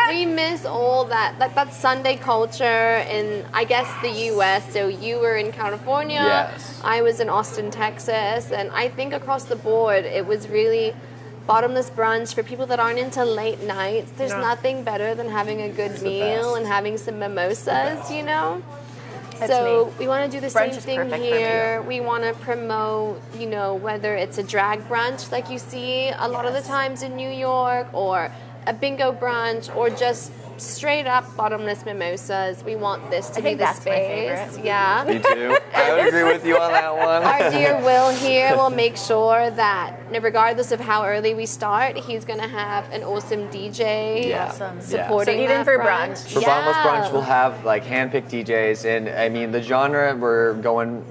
Speaker 2: We miss all that, like that Sunday culture in, I guess, the U.S. So you were in California.
Speaker 3: Yes.
Speaker 2: I was in Austin, Texas, and I think across the board it was really bottomless brunch for people that aren't into late nights. There's
Speaker 1: No.
Speaker 2: nothing better than having a good
Speaker 3: the
Speaker 2: meal
Speaker 3: best.
Speaker 2: and having some mimosas, you know?
Speaker 1: That's
Speaker 2: So
Speaker 1: me.
Speaker 2: we want to do the
Speaker 1: Brunch
Speaker 2: same
Speaker 1: is
Speaker 2: thing
Speaker 1: perfect for me.
Speaker 2: here. We want to promote, you know, whether it's a drag brunch like you see a lot of the times in New York, or a bingo brunch, or just straight up bottomless mimosas. We want this to be
Speaker 1: think
Speaker 2: the
Speaker 1: that's my
Speaker 2: space.
Speaker 1: favorite.
Speaker 2: Yeah.
Speaker 3: Me too. I would agree with you on that one.
Speaker 2: Our dear Will here will make sure that regardless of how early we start, he's going to have an awesome DJ
Speaker 3: Yeah.
Speaker 1: Awesome.
Speaker 2: supporting
Speaker 1: So even
Speaker 2: that
Speaker 1: for
Speaker 2: brunch.
Speaker 1: brunch.
Speaker 3: For Bottomless Brunch, we'll have like hand-picked DJs, and I mean the genre we're going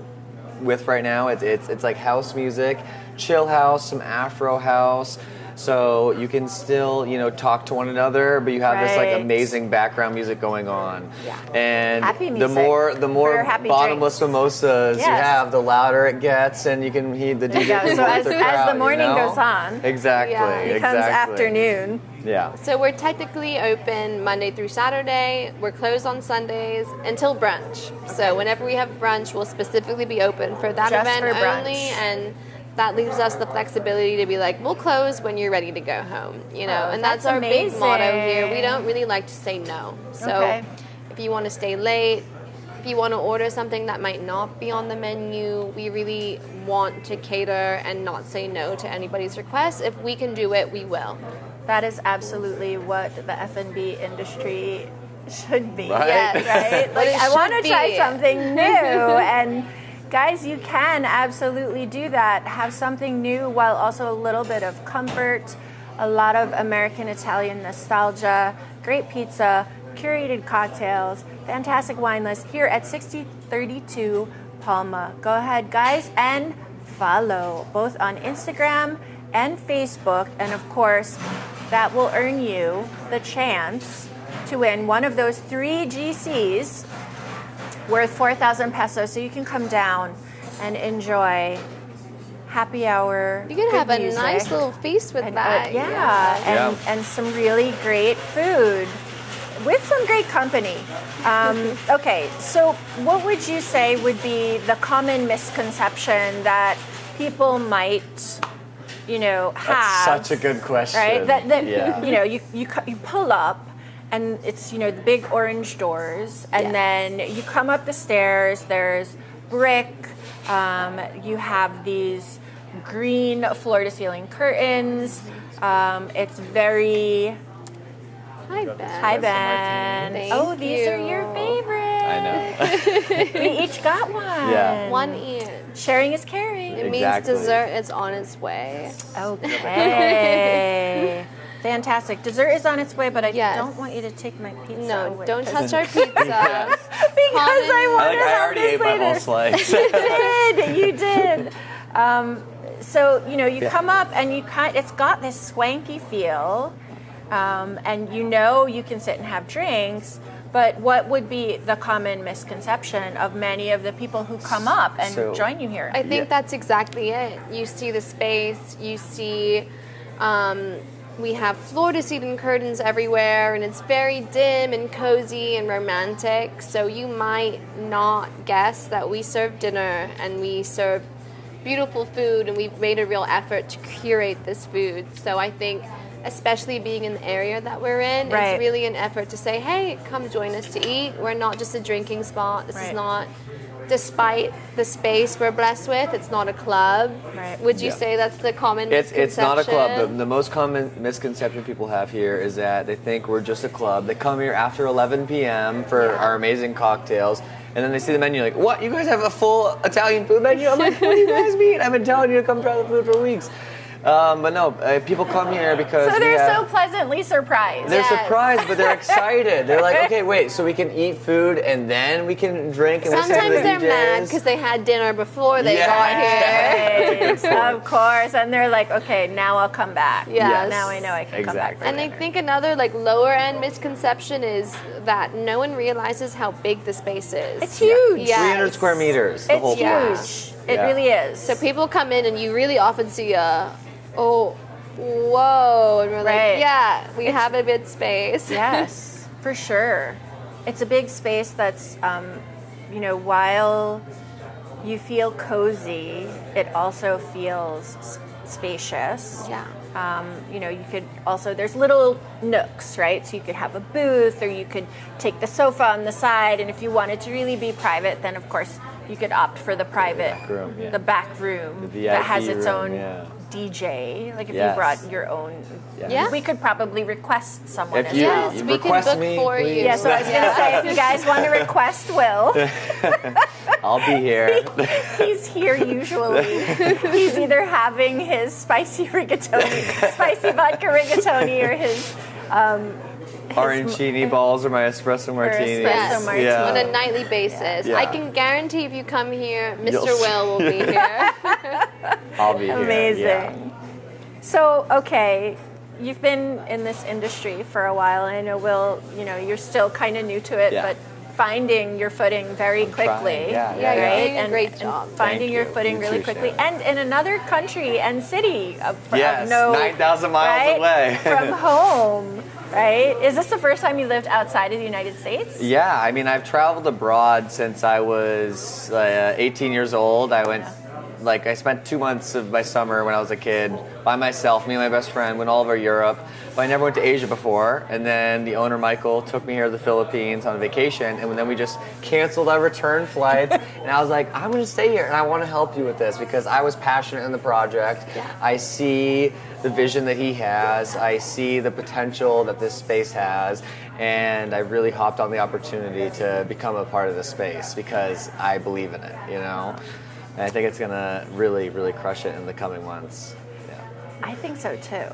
Speaker 3: with right now, it's like house music, chill house, some Afro house. So you can still, you know, talk to one another, but you have this like
Speaker 1: Right.
Speaker 3: amazing background music going on.
Speaker 2: Yeah.
Speaker 3: And
Speaker 1: Happy
Speaker 3: the
Speaker 1: music
Speaker 3: more
Speaker 1: for happy
Speaker 3: bottomless
Speaker 1: drinks.
Speaker 3: mimosas you
Speaker 1: Yes.
Speaker 3: have, the louder it gets, and you can hear the DJ.
Speaker 1: Yeah, so
Speaker 3: promote
Speaker 1: as
Speaker 3: the
Speaker 1: the
Speaker 3: crowd,
Speaker 1: morning
Speaker 3: you know?
Speaker 1: goes on,
Speaker 3: Exactly.
Speaker 2: Yeah.
Speaker 1: it becomes
Speaker 3: exactly.
Speaker 1: afternoon.
Speaker 3: Yeah.
Speaker 2: So we're technically open Monday through Saturday. We're closed on Sundays until brunch. So whenever we have brunch, we'll specifically be open for that
Speaker 1: Just
Speaker 2: event
Speaker 1: for brunch.
Speaker 2: only, and that leaves us the flexibility to be like, we'll close when you're ready to go home, you know.
Speaker 1: Oh,
Speaker 2: and that's
Speaker 1: that's
Speaker 2: our big motto here. We
Speaker 1: amazing.
Speaker 2: don't really like to say no. So
Speaker 1: Okay.
Speaker 2: if you want to stay late, if you want to order something that might not be on the menu, we really want to cater and not say no to anybody's request. If we can do it, we will.
Speaker 1: That is absolutely what the F&B industry should be.
Speaker 3: Right.
Speaker 2: Yes.
Speaker 1: Right?
Speaker 2: What
Speaker 1: Like,
Speaker 2: it
Speaker 1: I want to
Speaker 2: should
Speaker 1: try
Speaker 2: be.
Speaker 1: something new. And guys, you can absolutely do that. Have something new while also a little bit of comfort, a lot of American Italian nostalgia, great pizza, curated cocktails, fantastic wine list here at 6032 Palma. Go ahead, guys, and follow both on Instagram and Facebook. And of course, that will earn you the chance to win one of those 3 GCs worth 4,000 pesos, so you can come down and enjoy happy hour.
Speaker 2: You can
Speaker 1: good
Speaker 2: have a
Speaker 1: music,
Speaker 2: nice little feast with
Speaker 1: and,
Speaker 2: that.
Speaker 1: and some really great food with some great company. Okay, so what would you say would be the common misconception that people might, you know, have?
Speaker 3: That's such a good question.
Speaker 1: Right? That
Speaker 3: Yeah.
Speaker 1: you know, you pull up and it's, the big orange doors. And then you come up the stairs, there's brick, you have these green floor-to-ceiling curtains. It's very...
Speaker 2: Hi, Ben.
Speaker 1: Hi, Ben.
Speaker 2: Thank
Speaker 1: these
Speaker 2: you.
Speaker 1: are your favorites.
Speaker 3: I know.
Speaker 1: We each got one.
Speaker 3: Yeah.
Speaker 2: One each.
Speaker 1: Sharing is caring.
Speaker 2: It
Speaker 3: Exactly.
Speaker 2: means dessert is on its way.
Speaker 1: Okay. Fantastic. Dessert is on its way, but I
Speaker 2: Yes.
Speaker 1: don't want you to take my pizza
Speaker 2: No,
Speaker 1: away.
Speaker 2: don't
Speaker 1: 'cause-
Speaker 2: touch our pizza.
Speaker 1: Because I want to
Speaker 3: I
Speaker 1: have
Speaker 3: already
Speaker 1: this
Speaker 3: ate my
Speaker 1: later.
Speaker 3: whole slice.
Speaker 1: You did. So you come up and it's got this swanky feel, and you can sit and have drinks. But what would be the common misconception of many of the people who come up and join you here?
Speaker 2: I think that's exactly it. You see the space, you see we have floor-to-ceiling curtains everywhere, and it's very dim and cozy and romantic. So you might not guess that we serve dinner and we serve beautiful food, and we've made a real effort to curate this food. So I think, especially being in the area that we're in,
Speaker 1: Right.
Speaker 2: it's really an effort to say, hey, come join us to eat. We're not just a drinking spot. This is not, despite the space we're blessed with, it's not a club.
Speaker 1: Right.
Speaker 2: Would you say that's the common misconception?
Speaker 3: It's not a club. The most common misconception people have here is that they think we're just a club. They come here after 11 p.m. for our amazing cocktails, and then they see the menu like, what? You guys have a full Italian food menu? I'm like, what do you guys mean? I've been telling you to come try the food for weeks. But no, people come here because
Speaker 1: so they're so pleasantly surprised.
Speaker 3: They're surprised, but they're excited. They're like, okay, wait, so we can eat food and then we can drink and listen to
Speaker 2: Sometimes
Speaker 3: the
Speaker 2: they're
Speaker 3: DJs?
Speaker 2: mad because they had dinner before they got here.
Speaker 1: Of course, and they're like, okay, now I'll come back.
Speaker 2: Yes.
Speaker 1: Now I know I can come back. For
Speaker 2: And I
Speaker 1: dinner.
Speaker 2: think another lower end misconception is that no one realizes how big the space is.
Speaker 1: It's huge.
Speaker 2: Yes.
Speaker 3: 300 square meters, the whole
Speaker 1: It's
Speaker 3: place.
Speaker 1: huge. It really is.
Speaker 2: So people come in and you really often see whoa, and we're
Speaker 1: Right.
Speaker 2: like, yeah, we have a bit space.
Speaker 1: Yes, for sure. It's a big space that's, while you feel cozy, it also feels spacious.
Speaker 2: Yeah.
Speaker 1: You could also, there's little nooks, right? So you could have a booth, or you could take the sofa on the side, and if you wanted to really be private, then of course you could opt for the private, the back room
Speaker 3: The
Speaker 1: that
Speaker 3: VIP
Speaker 1: has its
Speaker 3: room,
Speaker 1: own DJ. Like if
Speaker 3: Yes.
Speaker 1: you brought your own,
Speaker 2: Yeah.
Speaker 1: we could probably request someone
Speaker 3: If
Speaker 1: as
Speaker 3: you,
Speaker 1: well.
Speaker 2: Yes,
Speaker 3: you
Speaker 2: we can
Speaker 3: request
Speaker 2: book
Speaker 3: me,
Speaker 2: for you.
Speaker 3: please.
Speaker 1: Yeah, so I was going to say, if you guys want to request Will,
Speaker 3: I'll be here.
Speaker 1: he's here usually. He's either having his spicy rigatoni, spicy vodka rigatoni, or his
Speaker 3: Arancini balls or my espresso martini.
Speaker 1: espresso martini.
Speaker 2: On a nightly basis.
Speaker 3: Yeah.
Speaker 2: I can guarantee if you come here, Mr.
Speaker 3: You'll
Speaker 2: Will will be here.
Speaker 3: I'll be here.
Speaker 1: Amazing.
Speaker 3: Yeah.
Speaker 1: So, okay, you've been in this industry for a while, and I know, Will, you're still kind of new to it,
Speaker 3: Yeah.
Speaker 1: but finding your footing very quickly.
Speaker 3: trying. Yeah,
Speaker 2: Yeah, you're
Speaker 1: right?
Speaker 2: doing a great job.
Speaker 1: And finding
Speaker 3: Thank
Speaker 1: your
Speaker 3: you.
Speaker 1: footing
Speaker 3: You
Speaker 1: really
Speaker 3: too,
Speaker 1: quickly,
Speaker 3: Shannon.
Speaker 1: and in another country and city of
Speaker 3: Yes,
Speaker 1: no
Speaker 3: 9,000 miles
Speaker 1: right?
Speaker 3: away.
Speaker 1: From home, right? Is this the first time you lived outside of the United States?
Speaker 3: Yeah, I mean, I've traveled abroad since I was 18 years old. I spent 2 months of my summer when I was a kid by myself. Me and my best friend went all over Europe, but I never went to Asia before. And then the owner, Michael, took me here to the Philippines on a vacation, and then we just canceled our return flights. And I was like, I'm going to stay here, and I want to help you with this because I was passionate in the project.
Speaker 2: Yeah.
Speaker 3: I see the vision that he has. I see the potential that this space has. And I really hopped on the opportunity to become a part of the space because I believe in it, And I think it's going to really, really crush it in the coming months. Yeah.
Speaker 1: I think so too.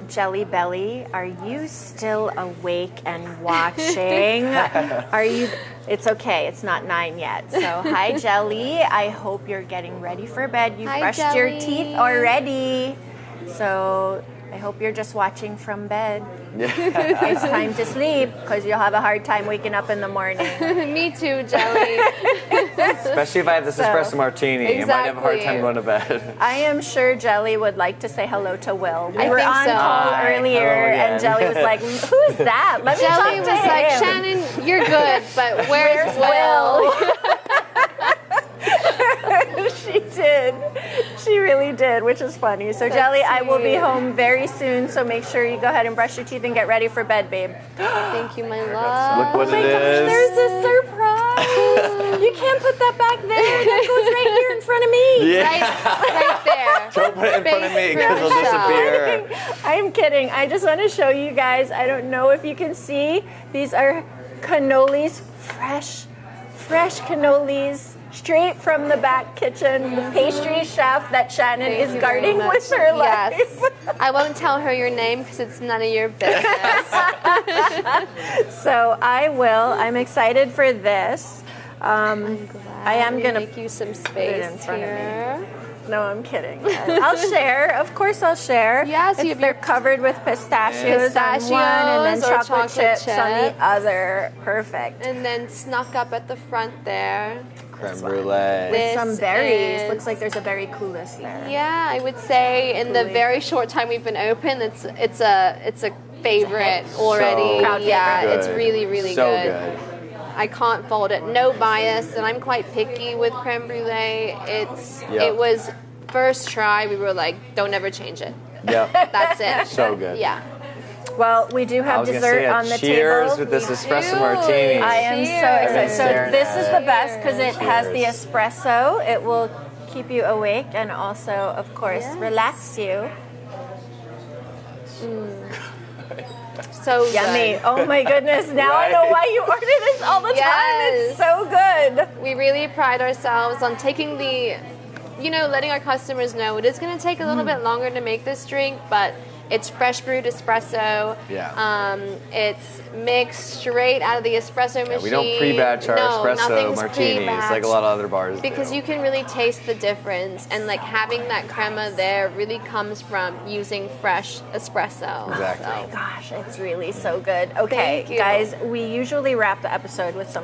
Speaker 1: Jelly Belly, are you still awake and watching? It's okay, it's not 9 yet. So hi Jelly, I hope you're getting ready for bed. You've
Speaker 2: Hi,
Speaker 1: brushed your
Speaker 2: Jelly.
Speaker 1: teeth already. So I hope you're just watching from bed. It's time to sleep because you'll have a hard time waking up in the morning.
Speaker 2: Me too, Jelly.
Speaker 3: Especially if I have this espresso martini. I might have a hard time going to bed.
Speaker 1: I am sure Jelly would like to say hello to Will. We
Speaker 2: I
Speaker 1: were
Speaker 2: think
Speaker 1: on
Speaker 2: so.
Speaker 1: call
Speaker 3: Hi.
Speaker 1: earlier,
Speaker 3: Hello again.
Speaker 1: and Jelly was like, "Who's that? Let me
Speaker 2: Jelly
Speaker 1: talk to
Speaker 2: was like,
Speaker 1: him."
Speaker 2: Shannon, you're good, but where's Will?
Speaker 1: She did. did. She really did, which is funny. So, Jelly, I will be home very soon, so make sure you go ahead and brush your teeth and get ready for bed, babe.
Speaker 2: Thank you, my love.
Speaker 3: Look what it is.
Speaker 1: There's a surprise. You can't put that back there. That goes right here in front of me.
Speaker 2: Right there.
Speaker 3: Don't put it in front of me because it'll disappear.
Speaker 1: I'm kidding. I just want to show you guys. I don't know if you can see. These are cannolis, fresh cannolis, straight from the back kitchen. The pastry chef that Shannon
Speaker 2: Thank
Speaker 1: is
Speaker 2: you
Speaker 1: guarding
Speaker 2: very much.
Speaker 1: with her life.
Speaker 2: Yes. I won't tell her your name because it's none of your business.
Speaker 1: So I will. I'm excited for this.
Speaker 2: I'm glad.
Speaker 1: I am gonna
Speaker 2: make you some
Speaker 1: it in
Speaker 2: space
Speaker 1: front of me.
Speaker 2: here.
Speaker 1: No, I'm kidding. I'll share. Of course, I'll share.
Speaker 2: Yes, you have
Speaker 1: they're
Speaker 2: your
Speaker 1: covered with pistachios on one and then
Speaker 2: or
Speaker 1: chocolate chips on the
Speaker 2: chips.
Speaker 1: other. Perfect.
Speaker 2: And then snuck up at the front there.
Speaker 3: Creme brulee.
Speaker 2: This
Speaker 1: Some berries.
Speaker 2: is-
Speaker 1: Looks like there's a berry coulis there.
Speaker 2: Yeah, I would say in the
Speaker 1: Coulis.
Speaker 2: very short time we've been open, it's a favorite already.
Speaker 3: Crowd
Speaker 2: Yeah,
Speaker 3: favorite.
Speaker 2: it's really, really
Speaker 3: So
Speaker 2: good. I can't fault it. No bias, and I'm quite picky with creme brulee. It was first try. We were like, don't ever change it.
Speaker 3: Yep.
Speaker 2: That's it.
Speaker 3: So good.
Speaker 2: Yeah.
Speaker 1: Well, we do
Speaker 3: I
Speaker 1: have
Speaker 3: was gonna
Speaker 1: dessert
Speaker 3: say
Speaker 1: on the
Speaker 3: cheers
Speaker 1: table.
Speaker 3: with this
Speaker 2: We
Speaker 3: espresso
Speaker 2: do.
Speaker 3: martini.
Speaker 1: I am so
Speaker 2: Cheers.
Speaker 1: excited. So
Speaker 3: Staring
Speaker 1: this
Speaker 3: at
Speaker 1: is
Speaker 3: it.
Speaker 1: the best because it has the
Speaker 3: Cheers.
Speaker 1: espresso. It will keep you awake and also, of course,
Speaker 2: Yes.
Speaker 1: relax you.
Speaker 2: So
Speaker 1: Yummy.
Speaker 2: good.
Speaker 1: Oh my goodness. Now I know
Speaker 3: Right.
Speaker 1: why you order this all the time. It's
Speaker 2: Yes.
Speaker 1: so good.
Speaker 2: We really pride ourselves on taking letting our customers know it is going to take a little bit longer to make this drink, but it's fresh brewed espresso.
Speaker 3: Yeah.
Speaker 2: It's mixed straight out of the espresso machine.
Speaker 3: We don't pre-batch our espresso
Speaker 2: nothing's
Speaker 3: martinis like a lot of other bars
Speaker 2: because
Speaker 3: do.
Speaker 2: you can really taste the difference, and like having that crema there really comes from using fresh espresso.
Speaker 3: Exactly.
Speaker 2: So,
Speaker 1: Gosh, it's really so good. Okay,
Speaker 2: Thank you.
Speaker 1: guys, we usually wrap the episode with some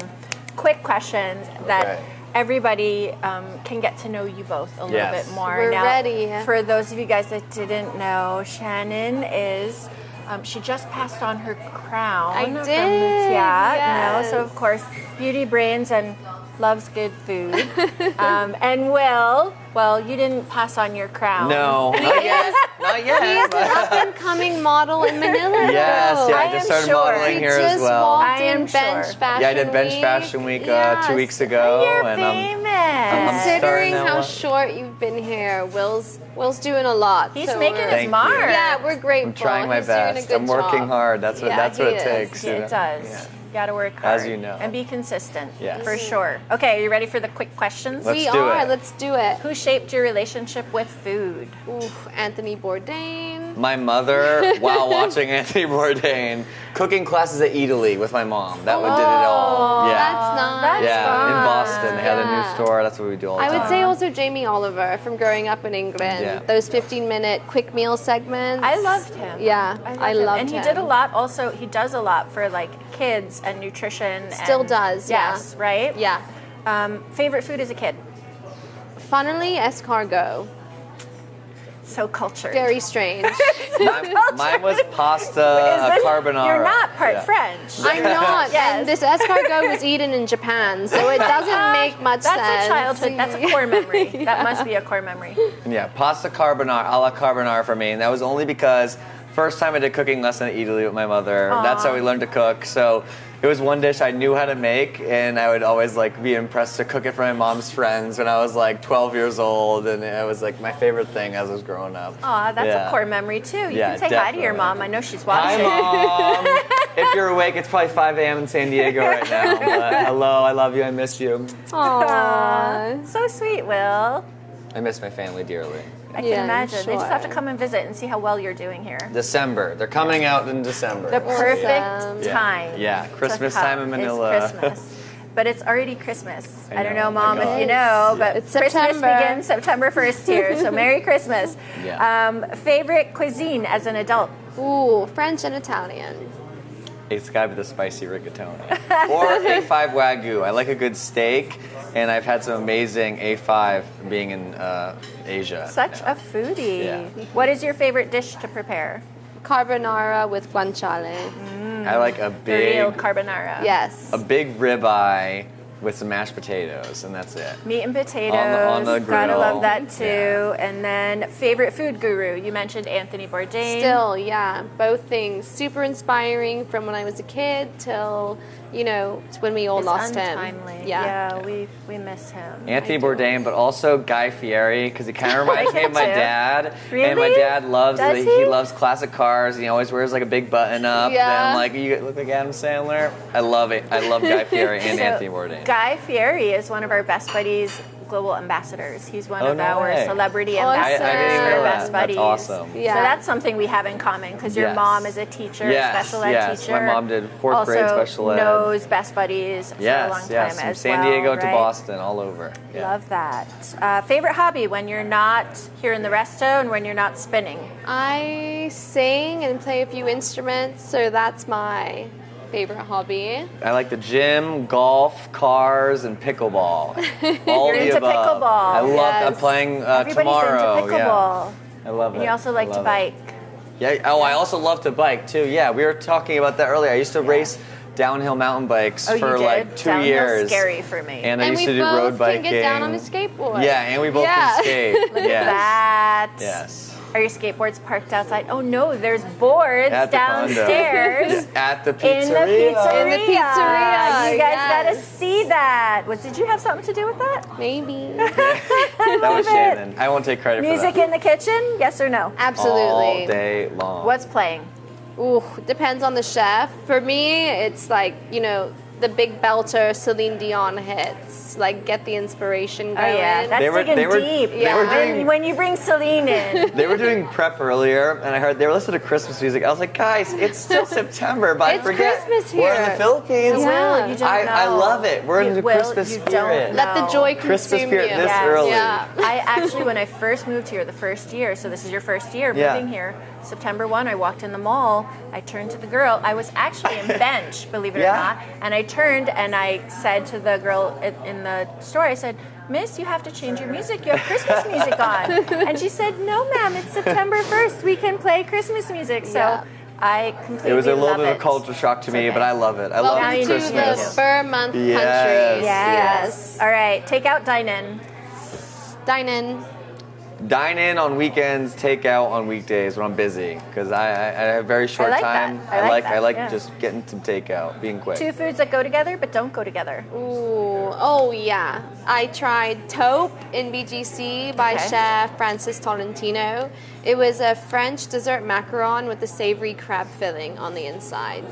Speaker 1: quick questions that
Speaker 3: Okay.
Speaker 1: everybody can get to know you both a little
Speaker 3: Yes.
Speaker 1: bit more.
Speaker 2: We're
Speaker 1: Now,
Speaker 2: ready.
Speaker 1: For those of you guys that didn't know, Shannon is. She just passed on her crown.
Speaker 2: I
Speaker 1: from
Speaker 2: did,
Speaker 1: Lutiat.
Speaker 2: yes.
Speaker 1: So of course, beauty brains and loves good food. And Will, well, you didn't pass on your crown.
Speaker 3: No, not yet. Not yet.
Speaker 2: He's an
Speaker 3: but-
Speaker 2: up-and-coming model in Manila.
Speaker 3: Yes,
Speaker 2: though.
Speaker 3: yeah, I
Speaker 1: I am
Speaker 3: just started
Speaker 1: sure.
Speaker 3: modeling
Speaker 2: He
Speaker 3: here as
Speaker 2: just
Speaker 3: well.
Speaker 2: walked
Speaker 1: I am
Speaker 2: in Bench
Speaker 1: sure.
Speaker 2: Fashion
Speaker 3: Yeah, I did Bench
Speaker 2: Week.
Speaker 3: Fashion Week
Speaker 2: Yes.
Speaker 3: 2 weeks ago,
Speaker 1: You're
Speaker 3: and
Speaker 1: famous.
Speaker 2: Considering
Speaker 3: starting
Speaker 2: how
Speaker 3: out.
Speaker 2: short you've been here, Will's doing a lot.
Speaker 1: He's
Speaker 2: so
Speaker 1: making
Speaker 2: we're-
Speaker 1: his
Speaker 3: Thank you.
Speaker 1: mark.
Speaker 2: Yeah, we're grateful.
Speaker 3: I'm trying my
Speaker 2: He's doing a
Speaker 3: best.
Speaker 2: good
Speaker 3: I'm working
Speaker 2: job.
Speaker 3: hard. That's what
Speaker 2: Yeah,
Speaker 3: that's what
Speaker 2: he
Speaker 3: it
Speaker 2: is.
Speaker 3: takes. you
Speaker 1: It
Speaker 3: know?
Speaker 1: does.
Speaker 3: Yeah.
Speaker 1: You gotta work hard.
Speaker 3: As you know.
Speaker 1: And be consistent.
Speaker 3: Yes.
Speaker 1: For sure. Okay, are you ready for the quick questions?
Speaker 3: Let's
Speaker 2: We
Speaker 3: do
Speaker 2: are.
Speaker 3: it.
Speaker 2: Let's do it.
Speaker 1: Who shaped your relationship with food?
Speaker 2: Oof, Anthony Bourdain.
Speaker 3: My mother, while watching Anthony Bourdain, cooking classes at Italy with my mom. That one did it all. Yeah.
Speaker 2: That's nice.
Speaker 1: That's
Speaker 3: Yeah, in
Speaker 1: fun.
Speaker 3: Boston, they had a new
Speaker 2: Yeah.
Speaker 3: store. That's what we do all the
Speaker 2: I
Speaker 3: time.
Speaker 2: would say also Jamie Oliver from growing up in England.
Speaker 3: Yeah.
Speaker 2: Those 15-minute quick meal segments.
Speaker 1: I loved him.
Speaker 2: Yeah, I
Speaker 1: him.
Speaker 2: loved
Speaker 1: And he
Speaker 2: him.
Speaker 1: did a lot also, he does a lot for like kids and nutrition.
Speaker 2: Still
Speaker 1: and-
Speaker 2: does, yeah.
Speaker 1: Yes, right?
Speaker 2: Yeah.
Speaker 1: Favorite food as a kid?
Speaker 2: Funnily, escargot.
Speaker 1: So cultured.
Speaker 2: Very strange.
Speaker 3: Mine was pasta
Speaker 1: Is this-
Speaker 3: carbonara.
Speaker 1: You're not part
Speaker 3: Yeah.
Speaker 1: French.
Speaker 2: I'm not.
Speaker 1: Yes.
Speaker 2: And this escargot was eaten in Japan, so it doesn't make much sense.
Speaker 1: That's a childhood, that's a core memory. That must be a core memory.
Speaker 3: Yeah, pasta carbonara, a la carbonara for me, and that was only because first time I did cooking lesson at Italy with my mother. That's how we learned to cook. So it was one dish I knew how to make, and I would always like be impressed to cook it for my mom's friends when I was like 12 years old, and it was like my favorite thing as I was growing up.
Speaker 1: Aw, that's
Speaker 3: Yeah.
Speaker 1: a core memory too. You
Speaker 3: Yeah,
Speaker 1: can say hi to your
Speaker 3: definitely.
Speaker 1: mom. I know she's
Speaker 3: Hi,
Speaker 1: watching.
Speaker 3: Mom. If you're awake, it's probably 5 a.m. in San Diego right now. But hello, I love you. I miss you.
Speaker 2: Aww.
Speaker 1: So sweet, Will.
Speaker 3: I miss my family dearly.
Speaker 1: I can
Speaker 2: Yeah, I'm
Speaker 1: imagine. They just have to
Speaker 2: sure.
Speaker 1: come and visit and see how well you're doing here.
Speaker 3: December. They're coming out in December.
Speaker 1: The perfect
Speaker 2: Awesome.
Speaker 3: Yeah.
Speaker 1: time.
Speaker 3: Yeah,
Speaker 1: to
Speaker 3: Christmas
Speaker 1: come
Speaker 3: time in
Speaker 1: is
Speaker 3: Manila.
Speaker 1: Christmas. But it's already Christmas.
Speaker 3: I
Speaker 1: I don't
Speaker 3: know,
Speaker 1: know, Mom,
Speaker 3: I know.
Speaker 1: if you know, but
Speaker 2: It's
Speaker 1: Christmas
Speaker 2: September.
Speaker 1: begins September 1st here. So Merry Christmas.
Speaker 3: Yeah.
Speaker 1: Favorite cuisine as an adult?
Speaker 2: Ooh, French and Italian.
Speaker 3: It's got to be the spicy rigatoni. Or A5 Wagyu. I like a good steak, and I've had some amazing A5 being in Asia.
Speaker 1: Such a foodie.
Speaker 3: Yeah.
Speaker 1: What is your favorite dish to prepare?
Speaker 2: Carbonara with guanciale.
Speaker 3: I like a
Speaker 1: The real
Speaker 3: big,
Speaker 1: carbonara.
Speaker 2: Yes.
Speaker 3: a big ribeye with some mashed potatoes, and that's it.
Speaker 1: Meat and potatoes.
Speaker 3: On the
Speaker 1: Gotta
Speaker 3: grill.
Speaker 1: love that too.
Speaker 3: Yeah.
Speaker 1: And then favorite food guru. You mentioned Anthony Bourdain.
Speaker 2: Still, yeah, both things super inspiring from when I was a kid till, when we all
Speaker 1: It's
Speaker 2: lost
Speaker 1: untimely.
Speaker 2: him. Yeah.
Speaker 1: We miss him.
Speaker 3: Anthony Bourdain, but also Guy Fieri, because he kind of reminds me of my
Speaker 1: too.
Speaker 3: dad.
Speaker 1: Really?
Speaker 3: And my dad loves
Speaker 1: Does
Speaker 3: he
Speaker 1: he?
Speaker 3: loves classic cars. He always wears like a big button up.
Speaker 2: Yeah.
Speaker 3: And I'm like, you look like Adam Sandler. I love it. I love Guy Fieri and
Speaker 1: So,
Speaker 3: Anthony Bourdain.
Speaker 1: Guy Fieri is one of our Best Buddies global ambassadors. He's one
Speaker 3: Oh,
Speaker 1: of
Speaker 3: no
Speaker 1: our
Speaker 3: way.
Speaker 1: celebrity
Speaker 2: Awesome.
Speaker 1: ambassadors
Speaker 3: I didn't even
Speaker 1: for
Speaker 3: know
Speaker 1: Best
Speaker 3: that.
Speaker 1: Buddies.
Speaker 3: That's awesome.
Speaker 2: Yeah.
Speaker 1: So that's something we have in common because your
Speaker 3: Yes.
Speaker 1: mom is a teacher,
Speaker 3: Yes,
Speaker 1: special ed
Speaker 3: yes.
Speaker 1: teacher.
Speaker 3: My mom did fourth grade
Speaker 1: Also
Speaker 3: special ed.
Speaker 1: knows Best Buddies for a long
Speaker 3: Yes,
Speaker 1: time
Speaker 3: yes. From
Speaker 1: as
Speaker 3: San
Speaker 1: well,
Speaker 3: Diego to
Speaker 1: right?
Speaker 3: Boston, all over. Yeah.
Speaker 1: Love that. Favorite hobby when you're not here in the resto and when you're not spinning?
Speaker 2: I sing and play a few instruments, so that's my favorite hobby.
Speaker 3: I like the gym, golf, cars, and pickleball. All
Speaker 1: You're
Speaker 3: the
Speaker 1: into
Speaker 3: above.
Speaker 1: pickleball.
Speaker 3: I love.
Speaker 2: Yes.
Speaker 3: I'm playing
Speaker 1: Everybody's
Speaker 3: tomorrow.
Speaker 1: into pickleball.
Speaker 3: Yeah. I love it.
Speaker 1: And you also
Speaker 3: I
Speaker 1: like to
Speaker 3: love it.
Speaker 1: bike.
Speaker 3: Yeah. Oh, I also love to bike too. Yeah, we were talking about that earlier. I used to race downhill mountain bikes
Speaker 1: Oh,
Speaker 3: for
Speaker 1: you did?
Speaker 3: like 2
Speaker 1: Downhill's
Speaker 3: years.
Speaker 1: scary for me.
Speaker 3: And I
Speaker 2: And
Speaker 3: used
Speaker 2: we
Speaker 3: to do
Speaker 2: both
Speaker 3: road biking.
Speaker 2: can get down on the skateboard.
Speaker 3: Yeah, and we both
Speaker 2: Yeah.
Speaker 3: can skate.
Speaker 1: Look at
Speaker 3: yes.
Speaker 1: that.
Speaker 3: Yes.
Speaker 1: Are your skateboards parked outside? Oh no, there's boards
Speaker 3: At the condo.
Speaker 1: downstairs.
Speaker 3: At the
Speaker 1: In the
Speaker 3: pizzeria.
Speaker 1: pizzeria.
Speaker 2: In the pizzeria,
Speaker 1: You guys gotta
Speaker 2: yes.
Speaker 1: see that. Did you have something to do with that?
Speaker 2: Maybe.
Speaker 3: That was
Speaker 1: it.
Speaker 3: Shannon. I won't take credit
Speaker 1: Music
Speaker 3: for that.
Speaker 1: in the kitchen? Yes or no?
Speaker 2: Absolutely.
Speaker 3: All day long.
Speaker 1: What's playing?
Speaker 2: Ooh, depends on the chef. For me, it's like, the big belter Celine Dion hits. Like, get the inspiration going.
Speaker 1: Oh yeah, that's
Speaker 3: They were-
Speaker 1: digging
Speaker 3: they were-
Speaker 1: deep.
Speaker 3: they were
Speaker 1: When-
Speaker 3: doing-
Speaker 1: when you bring Celine in.
Speaker 3: They were doing prep earlier, and I heard they were listening to Christmas music. I was like, guys, it's still September, but
Speaker 2: It's
Speaker 3: I forget
Speaker 2: Christmas
Speaker 3: we're in the
Speaker 2: here.
Speaker 3: Philippines.
Speaker 1: Will, you don't
Speaker 3: I
Speaker 1: know.
Speaker 3: love it. We're in the
Speaker 1: Will,
Speaker 3: Christmas
Speaker 1: you
Speaker 3: spirit.
Speaker 1: don't
Speaker 2: Let the
Speaker 1: know.
Speaker 2: joy
Speaker 3: Christmas
Speaker 2: consume
Speaker 3: spirit
Speaker 2: you.
Speaker 3: this
Speaker 1: Yes.
Speaker 3: early.
Speaker 2: Yeah.
Speaker 1: I actually, when I first moved here, the first year, so this is your first year
Speaker 3: Yeah.
Speaker 1: moving here, September 1, I walked in the mall, I turned to the girl, I was actually in bench, believe it
Speaker 3: Yeah.
Speaker 1: or not, and I turned and I said to the girl in the store, I said, Miss, you have to change your music. You have Christmas music on. And she said, no, ma'am, it's September 1st. We can play Christmas music. So
Speaker 2: Yeah.
Speaker 1: I completely
Speaker 3: It was a little
Speaker 1: love
Speaker 3: bit of
Speaker 1: it.
Speaker 3: a culture shock to me,
Speaker 1: okay.
Speaker 3: but I love it. I love
Speaker 1: now you
Speaker 2: Welcome
Speaker 1: know
Speaker 2: to
Speaker 3: Christmas.
Speaker 2: the Fur Month
Speaker 3: Yes.
Speaker 2: country.
Speaker 1: Yes. All right, take out, dine in.
Speaker 2: Dine in.
Speaker 3: Dine in on weekends, take out on weekdays when I'm busy, because I have very short
Speaker 1: like that.
Speaker 3: time.
Speaker 1: I like that, yeah.
Speaker 3: just getting some takeout, being quick.
Speaker 1: Two foods that go together but don't go together.
Speaker 2: Ooh, oh yeah. I tried taupe in BGC by
Speaker 1: Okay.
Speaker 2: chef Francis Tolentino. It was a French dessert macaron with a savory crab filling on the inside.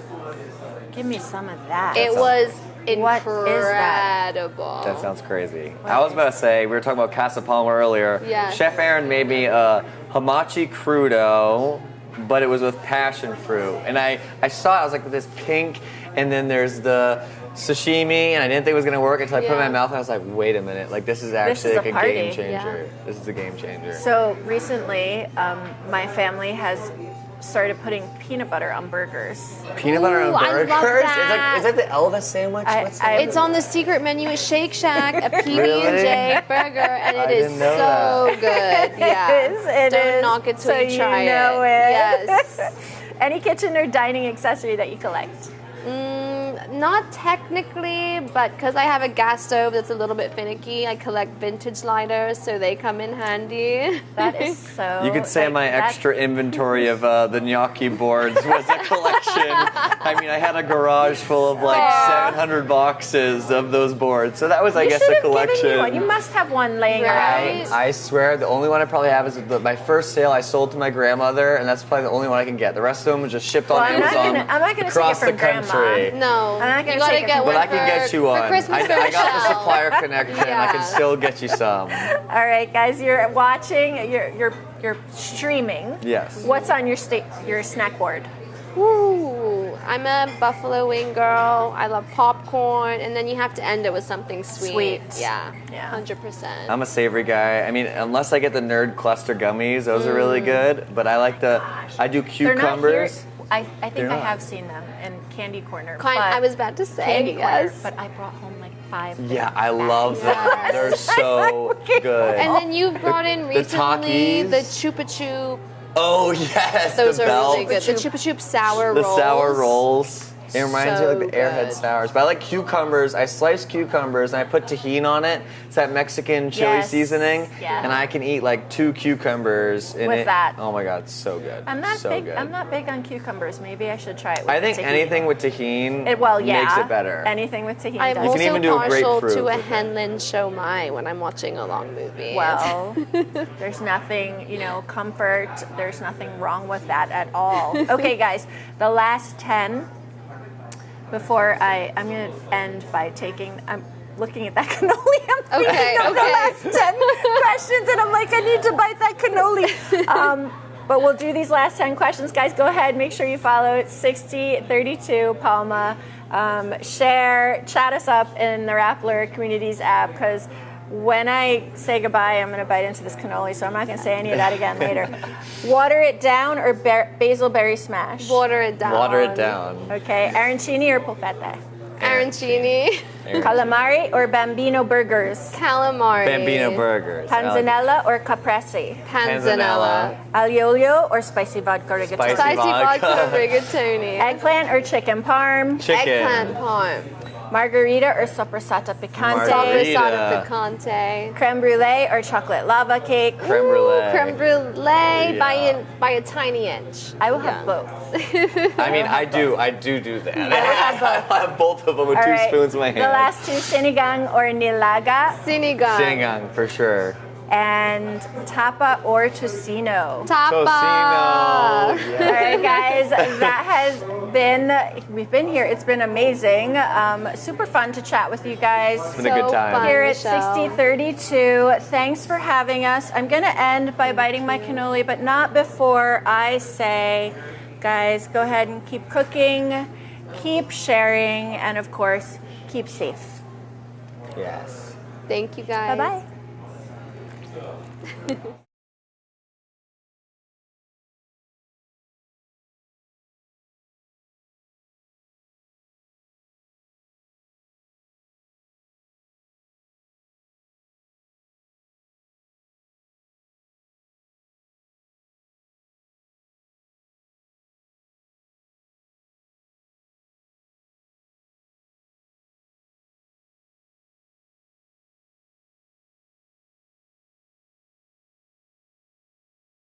Speaker 1: Give me some of that.
Speaker 2: It was
Speaker 1: What is that?
Speaker 2: incredible.
Speaker 3: That sounds crazy. I was about to say, we were talking about Casa Palma earlier.
Speaker 2: Yes.
Speaker 3: Chef Aaron made me a hamachi crudo, but it was with passion fruit. And I saw it, I was like, this pink, and then there's the sashimi, and I didn't think it was going to work until I put it in my
Speaker 2: Yeah.
Speaker 3: mouth, and I was like, wait a minute, like this is actually
Speaker 1: is
Speaker 3: like
Speaker 1: a
Speaker 3: a
Speaker 1: party.
Speaker 3: game changer.
Speaker 2: Yeah.
Speaker 3: This is a game changer.
Speaker 1: So recently, my family has started putting peanut butter on burgers.
Speaker 3: Peanut butter
Speaker 2: Ooh,
Speaker 3: on
Speaker 2: I love
Speaker 3: burgers?
Speaker 2: that.
Speaker 3: Is that the Elvis sandwich? What's that?
Speaker 2: It's on the secret menu at Shake Shack, a PB&J
Speaker 3: Really?
Speaker 2: burger, and
Speaker 3: I
Speaker 2: it is
Speaker 3: didn't know
Speaker 2: so good. Yeah.
Speaker 1: It
Speaker 2: Don't
Speaker 1: is.
Speaker 2: knock it till
Speaker 1: So
Speaker 2: you try
Speaker 1: know it.
Speaker 2: Yes.
Speaker 1: Any kitchen or dining accessory that you collect?
Speaker 2: Not technically, but because I have a gas stove that's a little bit finicky, I collect vintage lighters, so they come in handy.
Speaker 1: That is so.
Speaker 3: You could say
Speaker 1: like,
Speaker 3: my
Speaker 1: that's-
Speaker 3: extra inventory of the gnocchi boards was a collection. I mean, I had a garage full of like 700 boxes of those boards, so that was, I
Speaker 1: You
Speaker 3: guess,
Speaker 1: should
Speaker 3: a
Speaker 1: have given
Speaker 3: collection.
Speaker 1: me one. You must have one laying
Speaker 2: Right?
Speaker 1: around.
Speaker 3: I swear, the only one I probably have is my first sale I sold to my grandmother, and that's probably the only one I can get. The rest of them was just shipped on
Speaker 1: I'm not
Speaker 3: Amazon
Speaker 1: gonna- I'm not gonna take it
Speaker 3: across
Speaker 1: from
Speaker 3: the country.
Speaker 1: Grandma.
Speaker 2: No,
Speaker 1: I'm not gonna
Speaker 2: you gotta
Speaker 1: take it
Speaker 2: get
Speaker 1: from-
Speaker 2: one
Speaker 3: But I can get you
Speaker 2: for
Speaker 3: one.
Speaker 2: Christmas
Speaker 3: I
Speaker 2: for
Speaker 3: got the
Speaker 2: Michelle.
Speaker 3: supplier connection. I
Speaker 2: Yeah.
Speaker 3: can still get you some.
Speaker 1: All right, guys, you're watching. You're streaming.
Speaker 3: Yes.
Speaker 1: What's on your snack board?
Speaker 2: Ooh, I'm a buffalo wing girl. I love popcorn, and then you have to end it with something sweet.
Speaker 1: Sweet.
Speaker 2: Yeah,
Speaker 1: Yeah.
Speaker 2: 100%.
Speaker 3: I'm a savory guy. I mean, unless I get the Nerd Cluster gummies, those are really good. But I like I do
Speaker 1: They're not here.
Speaker 3: cucumbers.
Speaker 1: I think
Speaker 3: They're
Speaker 1: I
Speaker 3: not.
Speaker 1: have seen them in Candy Corner.
Speaker 2: Kind,
Speaker 1: but
Speaker 2: I was about to say,
Speaker 1: Candy Corner,
Speaker 2: yes.
Speaker 1: but I brought home like 5.
Speaker 3: Yeah, I love them.
Speaker 2: Yes.
Speaker 3: They're so good.
Speaker 2: And then you've brought in
Speaker 3: The
Speaker 2: recently the
Speaker 3: Takis.
Speaker 2: Chupa Chup.
Speaker 3: Oh yes,
Speaker 2: Those
Speaker 3: the
Speaker 2: are really
Speaker 3: belts,
Speaker 2: good. The Chupa Chup sour
Speaker 3: the
Speaker 2: rolls.
Speaker 3: sour rolls. It reminds me of like the Airhead
Speaker 2: good.
Speaker 3: sours. But I like cucumbers. I slice cucumbers and I put tahini on it. It's that Mexican chili
Speaker 1: Yes.
Speaker 3: seasoning.
Speaker 1: Yeah.
Speaker 3: And I can eat like 2 cucumbers in
Speaker 1: With
Speaker 3: it.
Speaker 1: that.
Speaker 3: Oh my god, it's so good.
Speaker 1: I'm not
Speaker 3: so
Speaker 1: big.
Speaker 3: Good.
Speaker 1: I'm not big on cucumbers. Maybe I should try it with
Speaker 3: I think
Speaker 1: tahini.
Speaker 3: anything with tahini makes it better.
Speaker 1: Anything with tahini
Speaker 2: I'm
Speaker 1: does.
Speaker 3: You can
Speaker 2: also
Speaker 3: even do a
Speaker 2: partial
Speaker 3: grapefruit
Speaker 2: to a
Speaker 3: with it.
Speaker 2: Henlin Shomai when I'm watching a long movie.
Speaker 1: Well, there's nothing, comfort. There's nothing wrong with that at all. Okay, guys, the last 10 before I'm going to end by I'm looking at that cannoli. I'm
Speaker 2: Okay,
Speaker 1: thinking of the
Speaker 2: okay.
Speaker 1: last 10 questions, and I'm like, I need to bite that cannoli. But we'll do these last 10 questions. Guys, go ahead. Make sure you follow 6032 Palma. Share, chat us up in the Rappler Communities app, because when I say goodbye, I'm going to bite into this cannoli, so I'm not going to say any of that again later. Water it down or basil berry smash?
Speaker 2: Water it down.
Speaker 3: Water it down.
Speaker 1: Okay, arancini or polpette?
Speaker 2: Arancini.
Speaker 1: Calamari or bambino burgers?
Speaker 2: Calamari.
Speaker 3: Bambino burgers.
Speaker 1: Panzanella or caprese?
Speaker 2: Panzanella.
Speaker 1: Aglio olio or spicy vodka rigatoni?
Speaker 3: Spicy
Speaker 2: Spicy
Speaker 3: vodka.
Speaker 2: vodka rigatoni.
Speaker 1: Eggplant or chicken parm?
Speaker 3: Chicken.
Speaker 2: Eggplant parm.
Speaker 1: Margarita or sopressata picante?
Speaker 3: Margarita.
Speaker 2: Sopressata picante.
Speaker 1: Creme brulee or chocolate lava cake?
Speaker 3: Creme brulee.
Speaker 2: Creme brulee
Speaker 3: Yeah.
Speaker 2: by a tiny inch.
Speaker 1: I will have both.
Speaker 3: I mean, I do that.
Speaker 1: I will have both.
Speaker 3: I have both of them with
Speaker 1: All
Speaker 3: 2
Speaker 1: right.
Speaker 3: spoons in my hand.
Speaker 1: The last 2, sinigang or nilaga,
Speaker 2: Sinigang.
Speaker 3: Sinigang, for sure.
Speaker 1: and tapa or tocino.
Speaker 2: Tapa.
Speaker 1: All
Speaker 3: Tocino.
Speaker 1: right, guys, that has been, we've been here. It's been amazing. Super fun to chat with you guys.
Speaker 3: It's been a good time.
Speaker 2: fun,
Speaker 1: Here at
Speaker 2: Michelle.
Speaker 1: 6032. Thanks for having us. I'm going to end by biting my cannoli, but not before I say, guys, go ahead and keep cooking, keep sharing, and of course, keep safe.
Speaker 3: Yes.
Speaker 2: Thank you guys.
Speaker 1: Bye-bye.